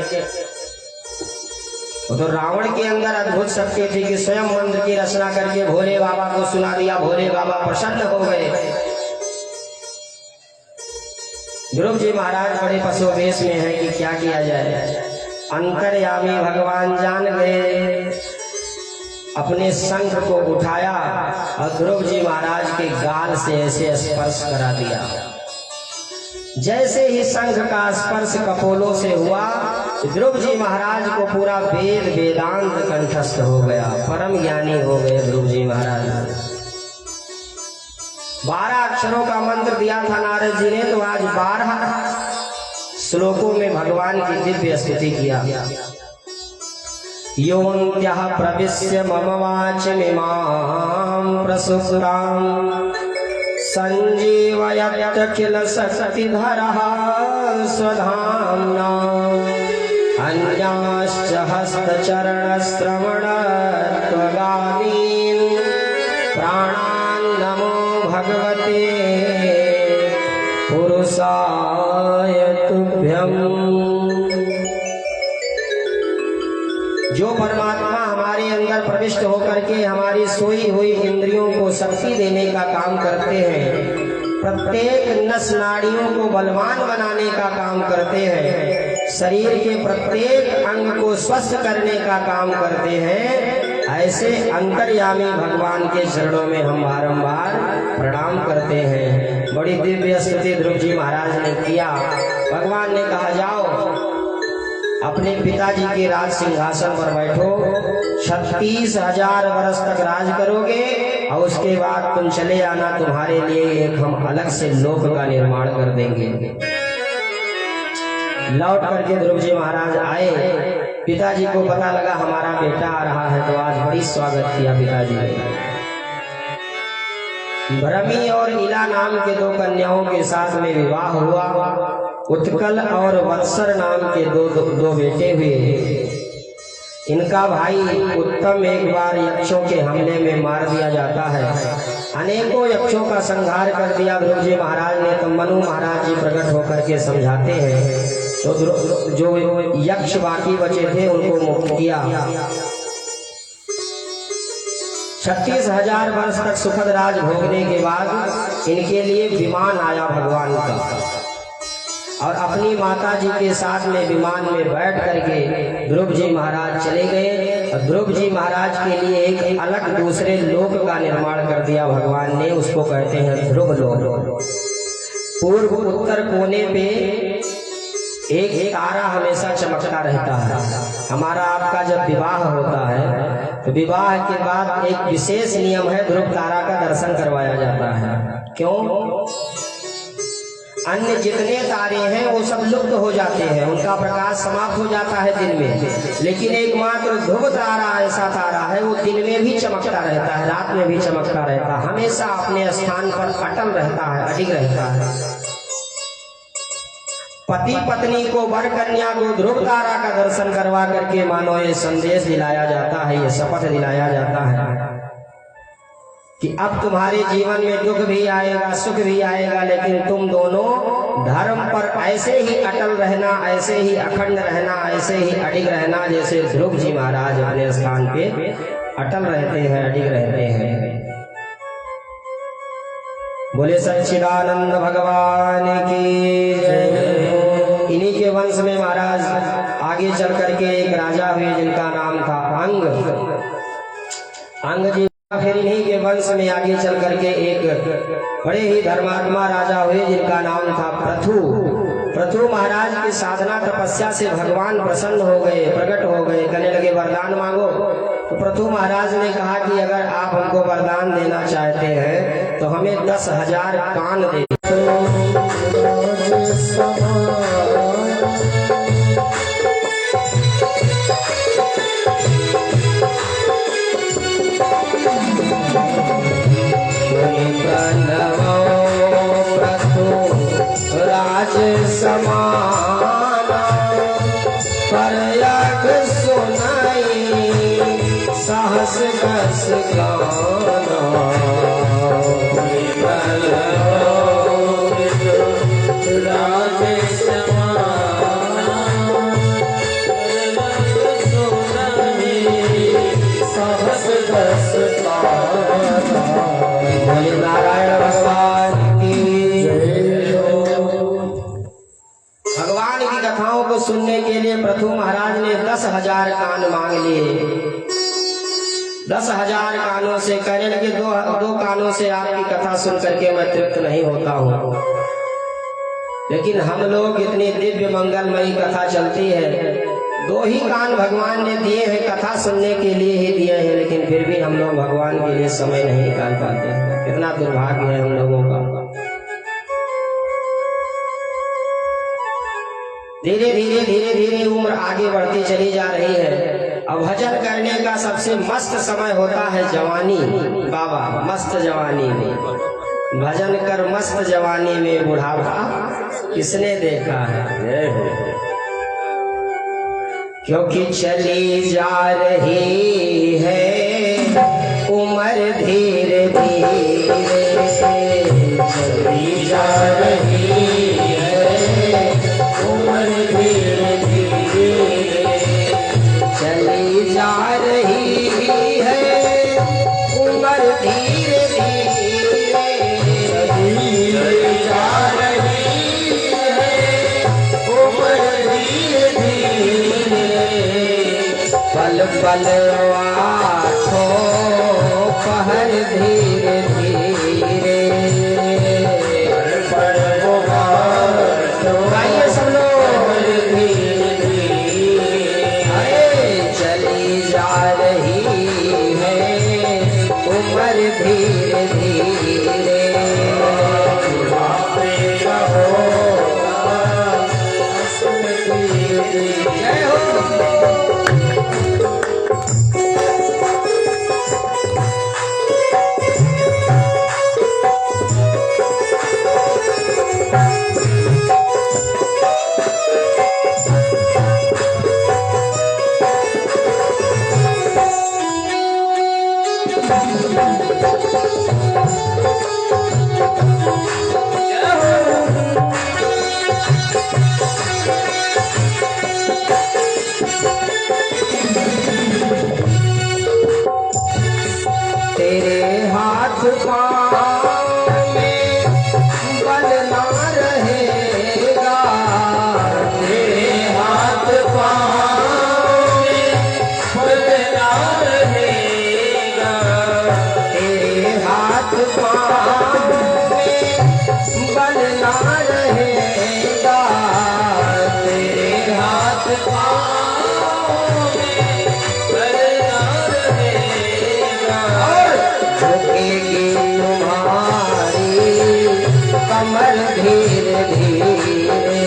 तो रावण के अंदर अद्भुत शक्ति थी कि स्वयं मंत्र की रचना करके भोले बाबा को सुना दिया, भोले बाबा प्रसन्न हो गए। ध्रुव जी महाराज बड़े पशुवेश में है कि क्या किया जाए। अंतर्यामी भगवान जान गए, अपने शंख को उठाया और ध्रुव जी महाराज के गाल से ऐसे स्पर्श करा दिया। जैसे ही शंख का स्पर्श कपोलों से हुआ, ध्रुव जी महाराज को पूरा वेद वेदांत कंठस्थ हो गया, परम ज्ञानी हो गए ध्रुव जी महाराज। 12 अक्षरों का मंत्र दिया था नारद जी ने, तो आज 12 श्लोकों में भगवान की दिव्य स्तुति किया। योऽन्त्यः प्रविश्य मम वाचमिमां प्रसुप्तां संजीवयत्यखिल शक्तिधरः स्वधाम्ना अन्याश्च हस्तचरणश्रवणत्वगादीन् प्राणान् नमो भगवते पुरुषाय तुभ्यम्। जो परमात्मा हमारे अंदर प्रविष्ट होकर के हमारी सोई हुई इंद्रियों को शक्ति देने का काम करते हैं, प्रत्येक नस नाड़ियों को बलवान बनाने का काम करते हैं, शरीर के प्रत्येक अंग को स्वस्थ करने का काम करते हैं, ऐसे अंतर्यामी भगवान के चरणों में हम बारंबार प्रणाम करते हैं। बड़ी दिव्य स्तुति ध्रुव जी महाराज ने किया। भगवान ने कहा जाओ अपने पिताजी के राज सिंहासन पर बैठो, 36,000 वर्ष तक राज करोगे और उसके बाद तुम चले आना, तुम्हारे लिए एक हम अलग से लोक का निर्माण कर देंगे। लौट करके ध्रुव जी महाराज आए। पिताजी को पता लगा हमारा बेटा आ रहा है, तो आज बड़ी स्वागत किया पिताजी ने। भ्रमी और इला नाम के 2 कन्याओं के साथ में विवाह हुआ। उत्कल और वत्सर नाम के दो बेटे हुए। इनका भाई उत्तम एक बार यक्षों के हमले में मार दिया जाता है। अनेकों यक्षों का संहार कर दिया ध्रुव जी महाराज ने। तो मनु महाराज जी प्रकट होकर के समझाते हैं, तो जो यक्ष बाकी बचे थे उनको मुक्त किया। 36,000 वर्ष तक सुखद राज भोगने के बाद इनके लिए विमान आया भगवान का, और अपनी माता जी के साथ में विमान में बैठ करके ध्रुव जी महाराज चले गए। और ध्रुव जी महाराज के लिए एक अलग दूसरे लोक का निर्माण कर दिया भगवान ने, उसको कहते हैं ध्रुव लोक। पूर्व उत्तर कोने पे एक तारा हमेशा चमकता रहता है। हमारा आपका जब विवाह होता है तो विवाह के बाद एक विशेष नियम है, ध्रुव तारा का दर्शन करवाया जाता है। क्यों? अन्य जितने तारे हैं वो सब लुप्त हो जाते हैं, उनका प्रकाश समाप्त हो जाता है दिन में, लेकिन एकमात्र ध्रुव तारा ऐसा तारा है वो दिन में भी चमकता रहता है, रात में भी चमकता रहता है, हमेशा अपने स्थान पर अटल रहता है, अडिग रहता है। पति पत्नी को, वर कन्या को ध्रुव तारा का दर्शन करवा करके मानो ये संदेश दिलाया जाता है, ये शपथ दिलाया जाता है कि अब तुम्हारे जीवन में दुख भी आएगा, सुख भी आएगा, लेकिन तुम दोनों धर्म पर ऐसे ही अटल रहना, ऐसे ही अखंड रहना, ऐसे ही अडिग रहना जैसे ध्रुव जी महाराज अपने स्थान पे अटल रहते हैं, अडिग रहते हैं। बोले सच्चिदानंद भगवान की जय। इन्हीं के वंश में महाराज आगे चल करके एक राजा हुए जिनका नाम था अंग जी। फिर इन्हीं के वंश में आगे चल करके एक बड़े ही धर्मात्मा राजा हुए जिनका नाम था पृथु। पृथु महाराज की साधना तपस्या से भगवान प्रसन्न हो गए, प्रकट हो गए, कहने लगे वरदान मांगो। तो पृथु महाराज ने कहा कि अगर आप हमको वरदान देना चाहते हैं तो हमें 10,000 कान दे। राज समाना परयग सुनाई साहस कस गाना। राज समाना परयग सुनाई साहस कस गाना। नारायण भगवान की जय। भगवान की कथाओं को सुनने के लिए पृथु महाराज ने 10,000 कान मांग लिए। 10,000 कानों से कहने लगे दो कानों से आपकी कथा सुन करके मैं तृप्त नहीं होता हूँ, लेकिन हम लोग इतनी दिव्य मंगलमयी कथा चलती है, 2 ही कान भगवान ने दिए हैं, कथा सुनने के लिए ही दिए हैं, लेकिन फिर भी हम लोग भगवान के लिए समय नहीं निकाल पाते हैं। कितना दुर्भाग्य है हम लोगों का। धीरे धीरे उम्र आगे बढ़ती चली जा रही है। अब भजन करने का सबसे मस्त समय होता है जवानी। बाबा मस्त जवानी में भजन कर, मस्त जवानी में बुढ़ापा किसने देखा है। क्योंकि चली जा रही है उम्र धीरे धीरे, चली जा रही है उम्र धीरे धीरे, चली जा रही है उम्र धीरे धीरे, चली जा रही है उम्र धीरे धीरे, पल पल तेरे हाथ पाँव में बल ना रहेगा, तेरे हाथ पाँव में बल ना रहेगा, तेरे हाथ पाँव में बल ना रहेगा, तेरे हाथ पाँव में बल ना रहेगा, झुकेगी तुम्हारी कमर धीरे धीरे,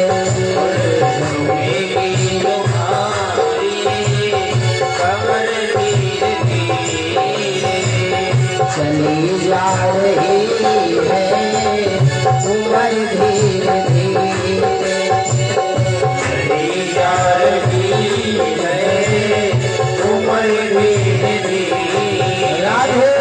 झुकेगी तुम्हारी कमर धीरे धीरे, चली जा रही है उम्र धीरे धीरे, चली जा रही है उम्र धीरे धीरे। राधे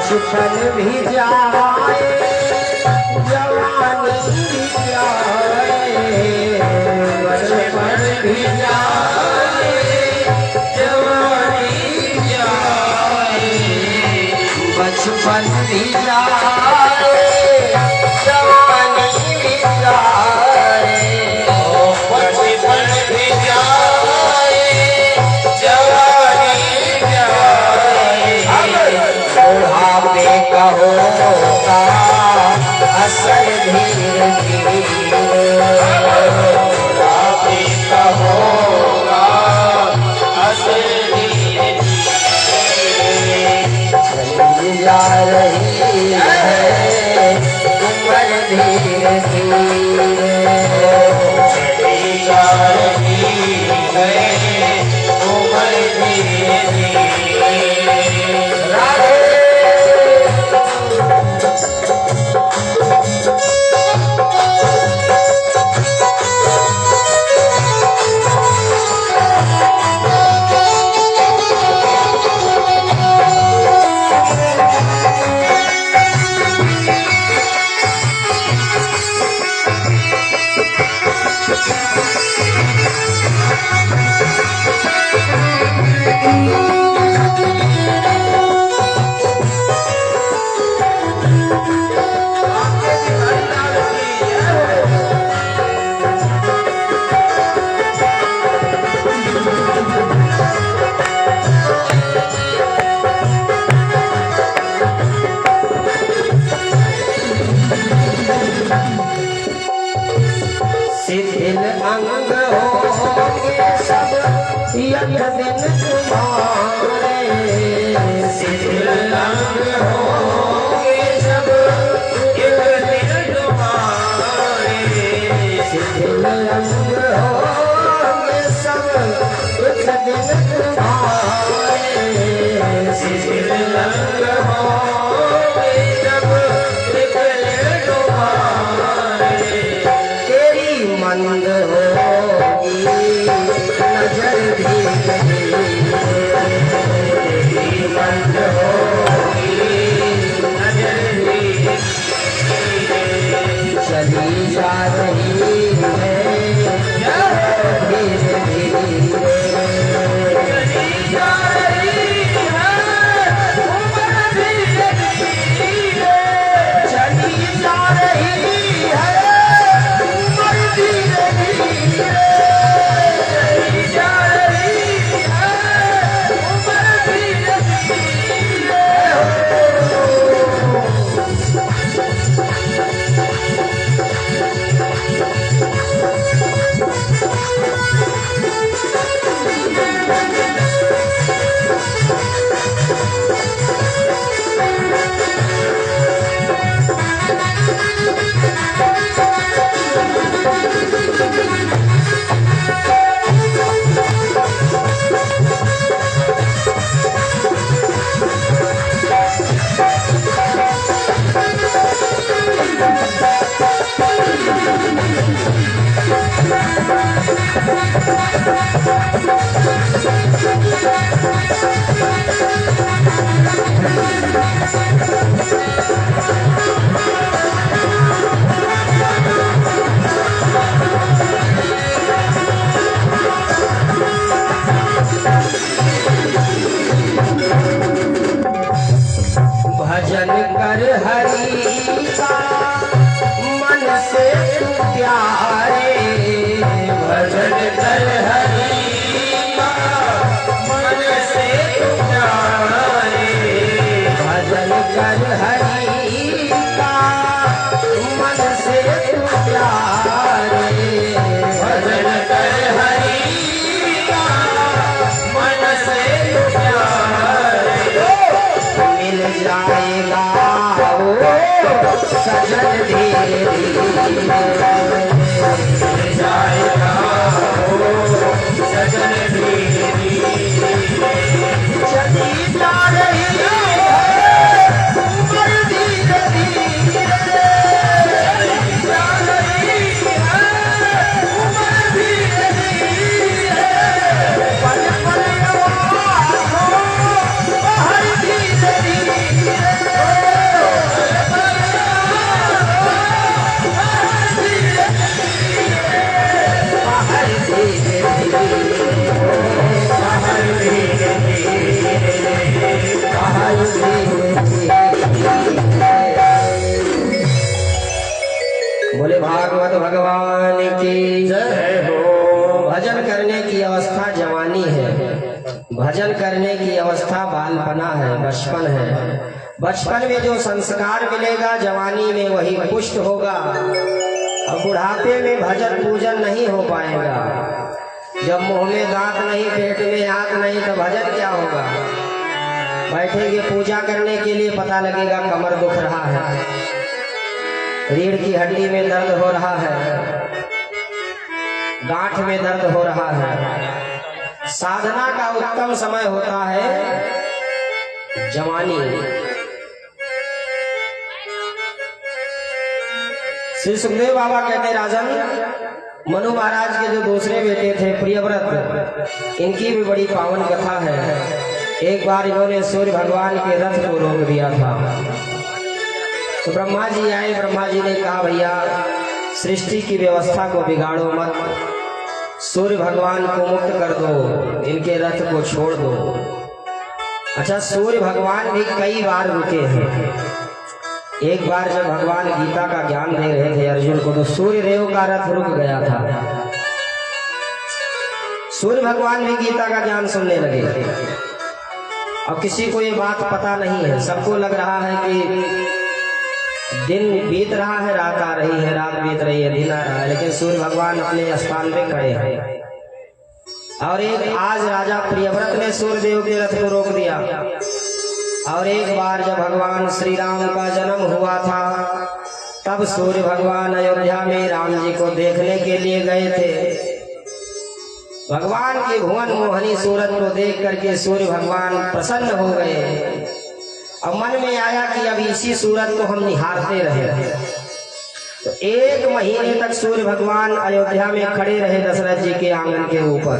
बचपन भी जाए जवानी भी जाए, बचपन भी जाए जवानी जाए, बचपन भी जाए जवानी भी जाए, बचपन भी जाए जवानी जाए, बुढ़ापे का होता असर धीरे धीरे, बुढ़ापे का होगा असर धीरे धीरे, चली जा रही है उम्र धीरे धीरे, चली जा रही है उम्र धीरे धीरे। राधे कर हरि का मन से तू प्यारे, भजन कर हरि का मन से तू प्यारे, भजन कर हरि का मन से तू प्यारे, भजन कर हरि का मन से तू प्यारे, मिल जाएगा वो सजन धीरे धीरे, जाएगा हो सजन धीरे धीरे, चली जा रही है उम्र धीरे धीरे, जा रही है उम्र धीरे धीरे, पल पल आवाज़ हो बाहर धीरे धीरे, बाहर धीरे धीरे, बाहर धीरे धीरे, बाहर धीरे धीरे। बोले भागवत भगवान की जय हो। भजन करने की अवस्था जवानी है, भजन करने की अवस्था बालपना है, बचपन है। बचपन में जो संस्कार मिलेगा जवानी में वही पुष्ट होगा, और बुढ़ापे में भजन पूजन नहीं हो पाएगा। जब मुंह में दांत नहीं, पेट में हाथ नहीं, तो भजन क्या होगा। बैठेंगे पूजा करने के लिए, पता लगेगा कमर दुख रहा है, रीढ़ की हड्डी में दर्द हो रहा है, गांठ में दर्द हो रहा है। साधना का उत्तम समय होता है जवानी। श्री सुखदेव बाबा कहते राजन, मनु महाराज के जो दूसरे बेटे थे प्रियव्रत, इनकी भी बड़ी पावन कथा है। एक बार इन्होंने सूर्य भगवान के रथ को रोक दिया था, तो ब्रह्मा जी आए। ब्रह्मा जी ने कहा भैया सृष्टि की व्यवस्था को बिगाड़ो मत, सूर्य भगवान को मुक्त कर दो, इनके रथ को छोड़ दो। अच्छा, सूर्य भगवान भी कई बार रुके हैं। एक बार जब भगवान गीता का ज्ञान दे रहे थे अर्जुन को, तो सूर्य देव का रथ रुक गया था। सूर्य भगवान भी गीता का ज्ञान सुनने लगे। अब किसी को ये बात पता नहीं है, सबको लग रहा है कि दिन बीत रहा है, रात आ रही है, रात बीत रही है, दिन आ रहा है, लेकिन सूर्य भगवान अपने स्थान पे खड़े हैं। और एक आज राजा प्रियव्रत ने सूर्य देव के रथ को रोक दिया। और एक बार जब भगवान श्री राम का जन्म हुआ था, तब सूर्य भगवान अयोध्या में राम जी को देखने के लिए गए थे। भगवान की भुवन मोहनी सूरत को देख करके सूर्य भगवान प्रसन्न हो गए। अब मन में आया कि अब इसी सूरत को हम निहारते रहे। तो 1 महीने तक सूर्य भगवान अयोध्या में खड़े रहे दशरथ जी के आंगन के ऊपर।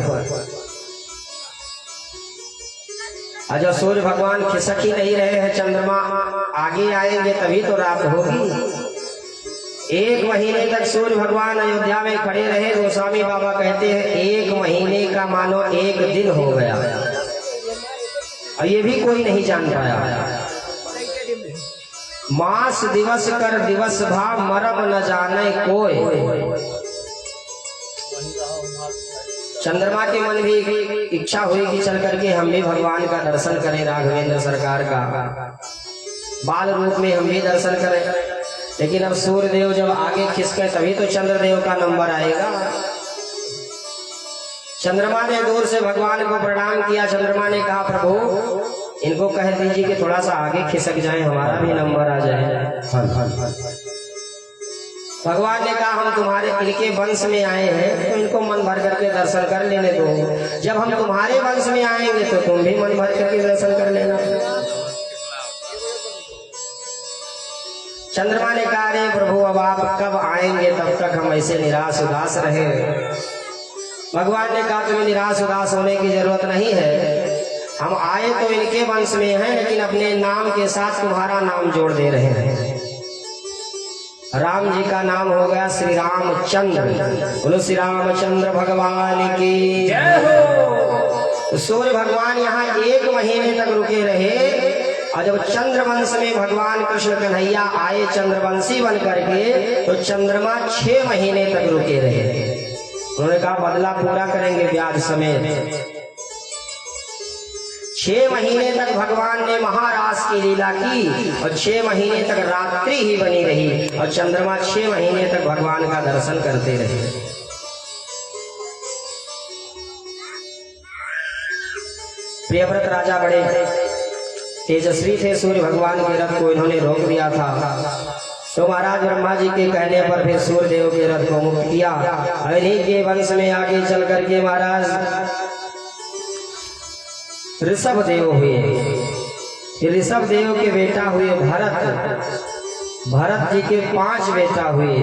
और जब सूर्य भगवान खिसक ही नहीं रहे हैं, चंद्रमा आगे आएंगे तभी तो रात होगी। 1 महीने तक सूर्य भगवान अयोध्या में खड़े रहे। गोस्वामी बाबा कहते हैं 1 महीने का मानो 1 दिन हो गया, और ये भी कोई नहीं जान पाया। मास दिवस कर दिवस भाव मरब न जाने कोई। चंद्रमा के मन भी इच्छा हुई कि चल करके हम भी भगवान का दर्शन करें, राघवेंद्र सरकार का बाल रूप में हम भी दर्शन करें। लेकिन अब सूर्य देव जब आगे खिसके तभी तो चंद्रदेव का नंबर आएगा। चंद्रमा ने दूर से भगवान को प्रणाम किया। चंद्रमा ने कहा प्रभु इनको कह दीजिए कि थोड़ा सा आगे खिसक जाए, हमारा भी नंबर आ जाए। भगवान ने कहा हम तुम्हारे इनके वंश में आए हैं तो इनको मन भर करके दर्शन कर लेने दो। जब हम तुम्हारे वंश में आएंगे तो तुम भी मन भर करके दर्शन कर लेना। चंद्रमा ने कहा अरे प्रभु अब आप कब आएंगे, तब तक हम ऐसे निराश उदास रहे। भगवान ने कहा तुम्हें निराश उदास होने की जरूरत नहीं है, हम आए तो इनके वंश में हैं, लेकिन अपने नाम के साथ तुम्हारा नाम जोड़ दे रहे हैं। राम जी का नाम हो गया श्री रामचंद्र। बोलो श्री रामचंद्र भगवान की जय हो। सूर्य भगवान यहाँ 1 महीने तक रुके रहे। और जब चंद्रवंश में भगवान कृष्ण कन्हैया आए चंद्रवंशी बन करके, तो चंद्रमा 6 महीने तक रुके रहे। उन्होंने कहा बदला पूरा करेंगे ब्याज समेत। 6 महीने तक भगवान ने महारास की लीला की और 6 महीने तक रात्रि ही बनी रही और चंद्रमा 6 महीने तक भगवान का दर्शन करते रहे। प्रियव्रत राजा बड़े तेजस्वी थे, सूर्य भगवान के रथ को इन्होंने रोक दिया था। तो महाराज ब्रह्मा जी के कहने पर फिर सूर्य देव के रथ को मुक्त किया। इन्हीं के वंश में आगे चल करके महाराज ऋषभ देव हुए। ऋषभ देव के बेटा हुए भरत। भरत जी के 5 बेटा हुए।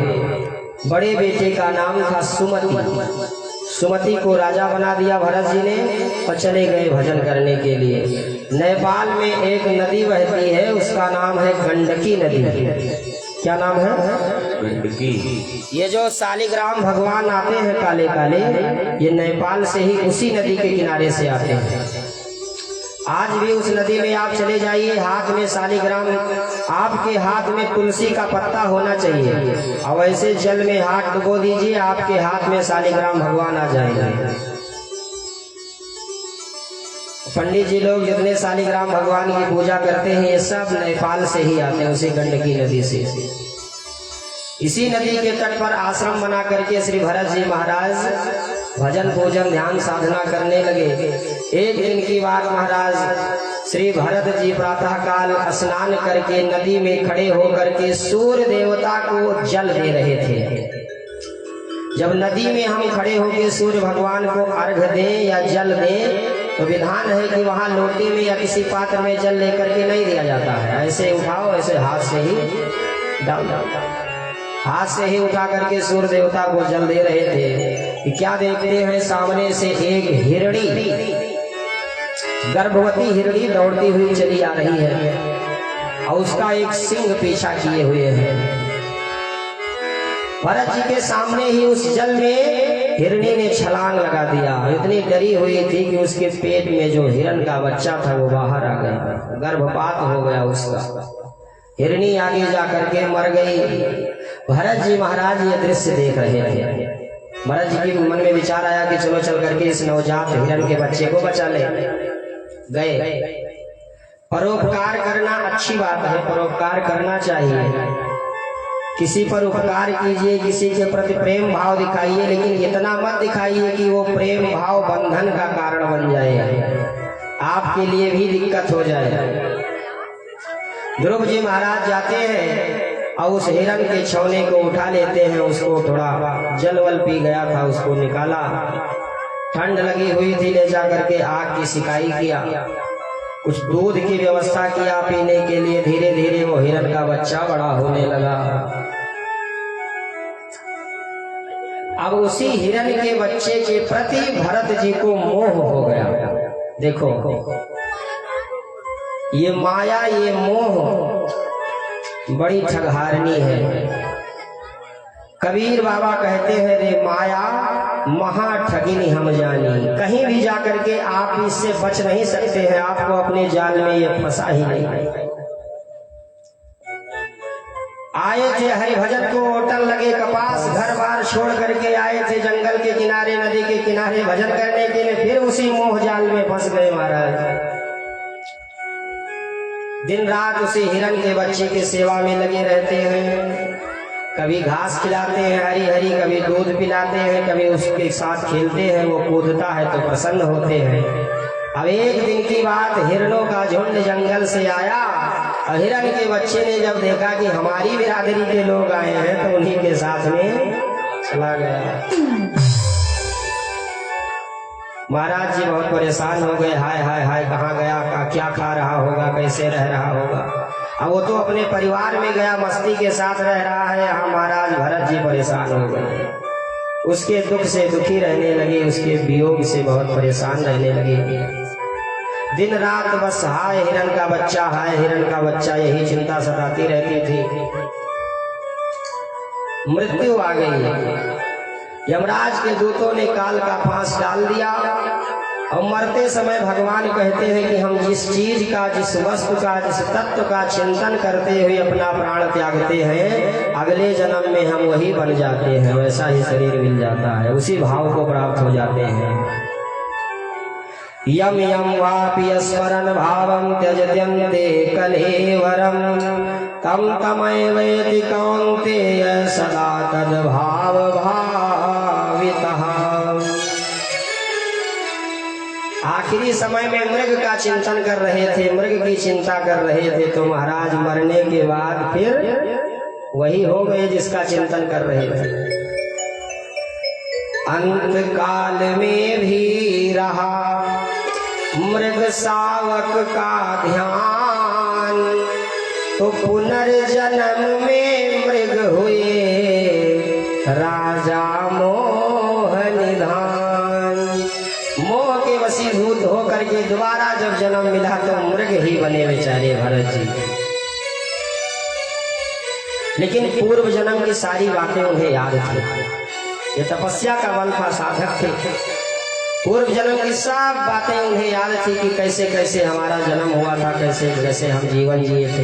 बड़े बेटे का नाम था सुमति। सुमति को राजा बना दिया भरत जी ने और चले गए भजन करने के लिए। नेपाल में एक नदी बहती है, उसका नाम है गंडकी नदी। क्या नाम है? गंडकी। ये जो शालिग्राम भगवान आते हैं काले काले, ये नेपाल से ही उसी नदी के किनारे से आते हैं। आज भी उस नदी में आप चले जाइए, हाथ में शालिग्राम, आपके हाथ में तुलसी का पत्ता होना चाहिए और ऐसे जल में हाथ डुबो दीजिए, आपके हाथ में शालिग्राम भगवान आ जाएंगे। पंडित जी लोग जितने शालिग्राम भगवान की पूजा करते हैं ये सब नेपाल से ही आते हैं, उसी गंडकी नदी से। इसी नदी के तट पर आश्रम बना करके श्री भरत जी महाराज भजन पूजन ध्यान साधना करने लगे। एक दिन की बात महाराज श्री भरत जी प्रातः काल स्नान करके नदी में खड़े होकर के सूर्य देवता को जल दे रहे थे। जब नदी में हम खड़े होकर सूर्य भगवान को अर्घ दें या जल दें तो विधान है कि वहां लोटे में या किसी पात्र में जल लेकर के नहीं दिया जाता है। ऐसे उठाओ, ऐसे हाथ से ही डाल दो। हाथ से ही उठा करके सूर्य देवता को जल दे रहे थे कि क्या देखते हैं, सामने से एक हिरणी, गर्भवती हिरणी दौड़ती हुई चली आ रही है और उसका एक सिंह पीछा किए हुए है। भरत जी के सामने ही उस जल में हिरणी ने छलांग लगा दिया। इतनी डरी हुई थी कि उसके पेट में जो हिरण का बच्चा था वो बाहर आ गया, गर्भपात हो गया उसका। हिरणी आगे जा करके मर गई। भरत जी महाराज ये दृश्य देख रहे थे। भरत जी के मन में विचार आया कि चलो चल करके इस नवजात हिरण के बच्चे को बचा ले। गए। परोपकार करना अच्छी बात है, परोपकार करना चाहिए। किसी पर उपकार कीजिए, किसी के प्रति प्रेम भाव दिखाइए, लेकिन इतना मत दिखाइए कि वो प्रेम भाव बंधन का कारण बन जाए, आपके लिए भी दिक्कत हो जाए। ध्रुव जी महाराज जाते हैं और उस हिरण के छौने को उठा लेते हैं। उसको थोड़ा जल वल पी गया था, उसको निकाला। ठंड लगी हुई थी, ले जा करके आग की सिकाई किया, कुछ दूध की व्यवस्था किया पीने के लिए। धीरे धीरे वो हिरण का बच्चा बड़ा होने लगा। अब उसी हिरण के बच्चे के प्रति भरत जी को मोह हो गया। देखो ये माया, ये मोह बड़ी ठगहारनी है। कबीर बाबा कहते हैं, रे माया महा ठगिनी हम जानी। कहीं भी जाकर के आप इससे बच नहीं सकते हैं, आपको अपने जाल में ये फंसा ही नहीं। आए थे हरिभजन को, होटल लगे कपास, घर बार छोड़ करके आए थे जंगल के किनारे, नदी के किनारे भजन करने के लिए, फिर उसी मोह जाल में फंस गए महाराज। दिन रात उसी हिरण के बच्चे की सेवा में लगे रहते हैं। कभी घास खिलाते हैं हरी हरी, कभी दूध पिलाते हैं, कभी उसके साथ खेलते हैं। वो कूदता है तो प्रसन्न होते हैं। अब एक दिन की बात, हिरणों का झुंड जंगल से आया और हिरण के बच्चे ने जब देखा कि हमारी बिरादरी के लोग आए हैं तो उन्हीं के साथ में चला गया। महाराज जी बहुत परेशान हो गए। हाय हाय हाय, कहाँ गया, क्या खा रहा होगा, कैसे रह रहा होगा। अब वो तो अपने परिवार में गया, मस्ती के साथ रह रहा है। यहाँ महाराज भरत जी परेशान हो गए, उसके दुख से दुखी रहने लगे, उसके वियोग से बहुत परेशान रहने लगे। दिन रात बस हाय हिरण का बच्चा, हाय हिरण का बच्चा, यही चिंता सताती रहती थी। मृत्यु आ गई। यमराज के दूतों ने काल का फांस डाल दिया और मरते समय भगवान कहते हैं कि हम जिस चीज का, जिस वस्तु का, जिस तत्व का चिंतन करते हुए अपना प्राण त्यागते हैं, अगले जन्म में हम वही बन जाते हैं, वैसा ही शरीर मिल जाता है, उसी भाव को प्राप्त हो जाते हैं। यम यम वापि स्मरन् भावं त्यजत्यन्ते कलेवरं तं तमैवेति कौन्तेय सदा तद्भाव भावितः। आखिरी समय में मृग का चिंतन कर रहे थे, मृग की चिंता कर रहे थे, तो महाराज मरने के बाद फिर वही हो गए जिसका चिंतन कर रहे थे। अंत काल में भी रहा मृग शावक का ध्यान, तो पुनर्जन्म में मृग हुए राजा मोह निधान। मोह के वशीभूत होकर के दोबारा जब जन्म मिला तो मृग ही बने बेचारे भरत जी। लेकिन पूर्व जन्म की सारी बातें उन्हें याद थी, ये तपस्या का बल था, साधक थे। पूर्व जन्म की सब बातें उन्हें याद थी कि कैसे कैसे हमारा जन्म हुआ था, कैसे कैसे हम जीवन जिए थे।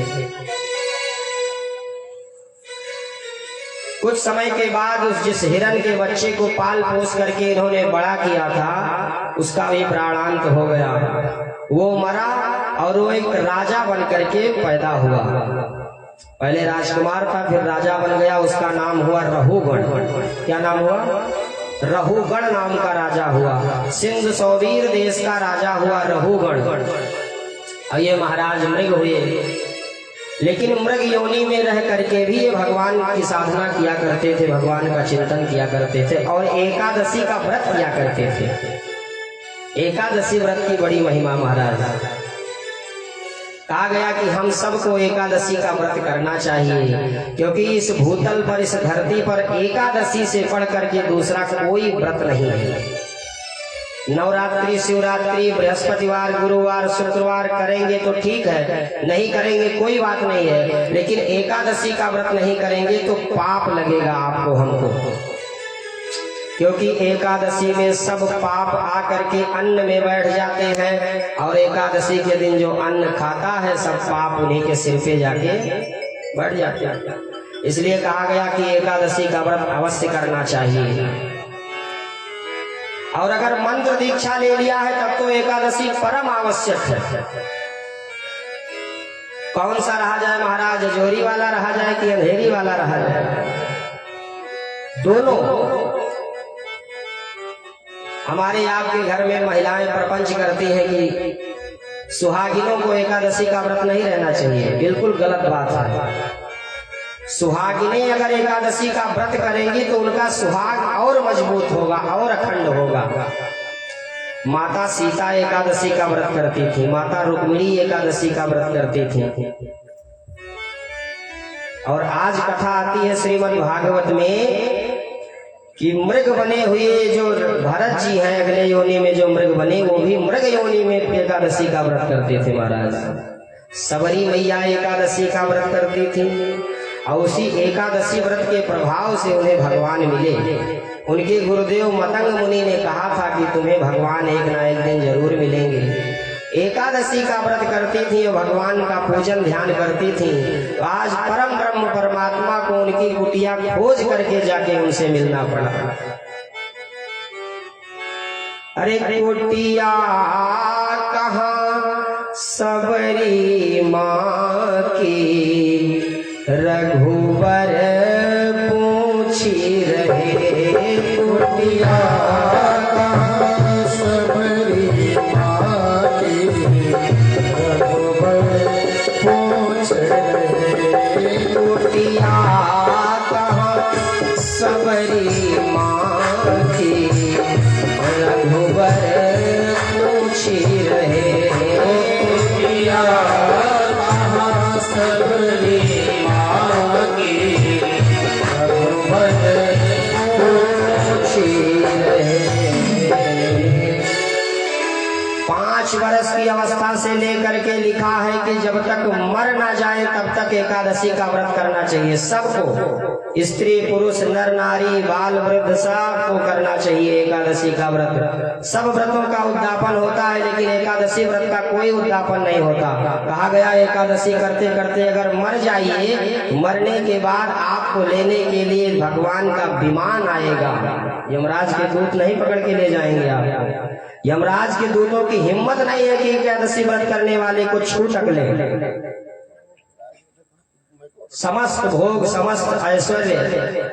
कुछ समय के बाद उस जिस हिरण के बच्चे को पाल पोस करके इन्होंने बड़ा किया था, उसका भी प्राणांत हो गया, वो मरा और वो एक राजा बन करके पैदा हुआ। पहले राजकुमार था, फिर राजा बन गया, उसका नाम हुआ रहुगण। क्या नाम हुआ? रहुगण नाम का राजा हुआ। सिंध सौवीर देश का राजा हुआ रहुगण। और ये महाराज मृग हुए, लेकिन मृग योनि में रह करके भी ये भगवान की साधना किया करते थे, भगवान का चिंतन किया करते थे और एकादशी का व्रत किया करते थे। एकादशी व्रत की बड़ी महिमा महाराज। कहा गया कि हम सबको एकादशी का व्रत करना चाहिए, क्योंकि इस भूतल पर, इस धरती पर एकादशी से बढ़ करके दूसरा कोई व्रत नहीं है। नवरात्रि, शिवरात्रि, बृहस्पतिवार, गुरुवार, शुक्रवार करेंगे तो ठीक है, नहीं करेंगे कोई बात नहीं है, लेकिन एकादशी का व्रत नहीं करेंगे तो पाप लगेगा आपको, हमको। क्योंकि एकादशी में सब पाप आकर के अन्न में बैठ जाते हैं, और एकादशी के दिन जो अन्न खाता है सब पाप उन्हीं के सिर पे जाके बैठ जाते हैं। इसलिए कहा गया कि एकादशी का व्रत अवश्य करना चाहिए। और अगर मंत्र दीक्षा ले लिया है तब तो एकादशी परम आवश्यक है। कौन सा रहा जाए महाराज, जोरी वाला रहा जाए कि अंधेरी वाला रहा जाए? दोनों। हमारे आपके घर में महिलाएं प्रपंच करती हैं कि सुहागिनों को एकादशी का व्रत नहीं रहना चाहिए। बिल्कुल गलत बात है। सुहागिनें अगर एकादशी का व्रत करेंगी तो उनका सुहाग और मजबूत होगा और अखंड होगा। माता सीता एकादशी का व्रत करती थी, माता रुक्मिणी एकादशी का व्रत करती थी। और आज कथा आती है श्रीमद् भागवत में कि मृग बने हुए जो भरत जी हैं, अगले योनि में जो मृग बने, वो भी मृग योनि में एकादशी का व्रत करते थे महाराज। सबरी मैया एकादशी का व्रत करती थी, और उसी एकादशी व्रत के प्रभाव से उन्हें भगवान मिले। उनके गुरुदेव मतंग मुनि ने कहा था कि तुम्हें भगवान एक ना एक दिन जरूर मिलेंगे। एकादशी का व्रत करती थी और भगवान का पूजन ध्यान करती थी, तो आज परम ब्रह्म परमात्मा को उनकी कुटिया खोज करके जाके उनसे मिलना पड़ा। अरे कुटिया कहाँ सबरी माँ की, रघुवर पूछी रहे। कुटिया कहाँ सबरी माँ की, रघुवर पूछ रहे। कुटिया कहाँ सबरी माँ की, रघुवर पूछी रहे। कुटिया कहाँ सबरी माँ की, रघुवर पूछ रहे। 5 वर्ष की अवस्था से लेकर के लिखा है कि जब तक मर ना जाए तब तक एकादशी का व्रत करना चाहिए। सबको, स्त्री पुरुष नर नारी बाल वृद्ध सबको करना चाहिए एकादशी का व्रत। सब व्रतों का उद्यापन होता है लेकिन एकादशी व्रत का कोई उद्यापन नहीं होता। कहा गया एकादशी करते करते अगर मर जाइए, मरने के बाद आपको लेने के लिए भगवान का विमान आएगा। यमराज के दूत नहीं पकड़ के ले जाएंगे आप। यमराज के दूतों की हिम्मत नहीं है कि एकादशी व्रत करने वाले को छू तक ले। समस्त भोग समस्त ऐश्वर्य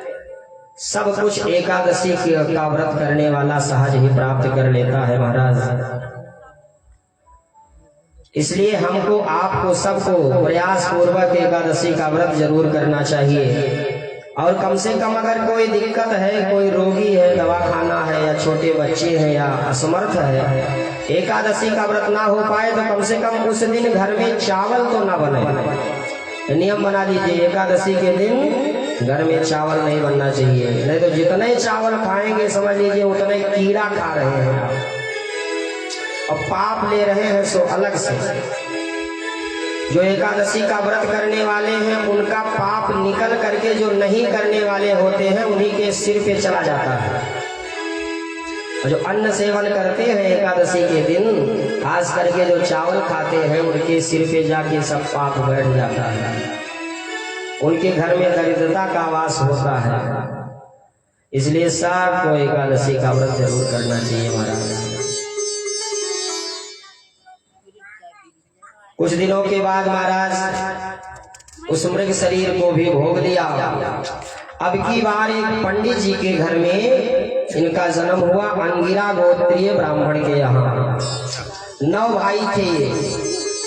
सब कुछ एकादशी का व्रत करने वाला सहज ही प्राप्त कर लेता है महाराज। इसलिए हमको आपको सबको प्रयास पूर्वक एकादशी का व्रत जरूर करना चाहिए। और कम से कम अगर कोई दिक्कत है, कोई रोगी है, दवा खाना है, या छोटे बच्चे हैं, या असमर्थ है, एकादशी का व्रत ना हो पाए तो कम से कम उस दिन घर में चावल तो ना बने। नियम बना लीजिए, एकादशी के दिन घर में चावल नहीं बनना चाहिए। नहीं तो जितने चावल खाएंगे समझ लीजिए उतने कीड़ा खा रहे हैं और पाप ले रहे हैं। सो अलग से जो एकादशी का व्रत करने वाले हैं उनका पाप निकल करके जो नहीं करने वाले होते हैं उन्हीं के सिर पे चला जाता है। और जो अन्न सेवन करते हैं एकादशी के दिन, खास करके जो चावल खाते हैं, उनके सिर पे जाके सब पाप बैठ जाता है। उनके घर में दरिद्रता का वास होता है। इसलिए सबको एकादशी का व्रत जरूर करना चाहिए महाराज। कुछ दिनों के बाद महाराज उस मृग शरीर को भी भोग दिया। अब की बार एक पंडित जी के घर में इनका जन्म हुआ, अंगिरा गोत्रीय ब्राह्मण के यहाँ। 9 भाई थे,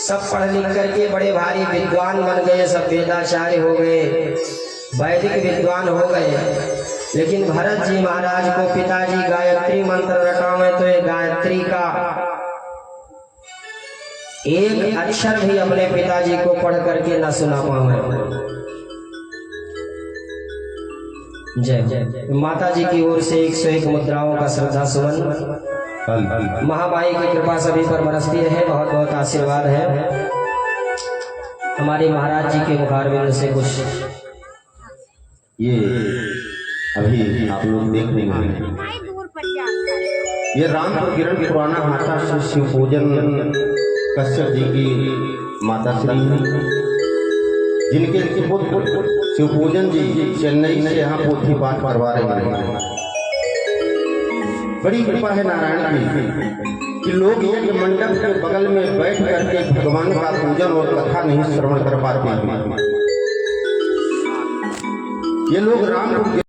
सब पढ़ लिख करके बड़े भारी विद्वान बन गए, सब वेदाचार्य हो गए, वैदिक विद्वान हो गए। लेकिन भरत जी महाराज को पिताजी गायत्री मंत्र रटावे तो ये गायत्री का एक अक्षर भी अपने पिताजी को पढ़ करके न सुना पाए। जय जय। माता जी की ओर से 101 मुद्राओं का श्रद्धा सुमन। महामाई की कृपा सभी पर बरसती रहे, बहुत बहुत आशीर्वाद है। हमारे महाराज जी के मुखारबिंद से कुछ ये अभी आप लोग देख रहे हैं, ये रामपुर किरण पुराना हाथा से शिव पूजन कश्यप जी की माता श्री हैं, जिनके पुत्र शिव पूजन जी चेन्नई से यहाँ पोथी पाठ करवा रहे हैं। बड़ी कृपा है नारायण की कि लोग यज्ञ मंडप के बगल में बैठ करके भगवान का पूजन और कथा नहीं श्रवण कर पाते हैं। ये लोग रामपुर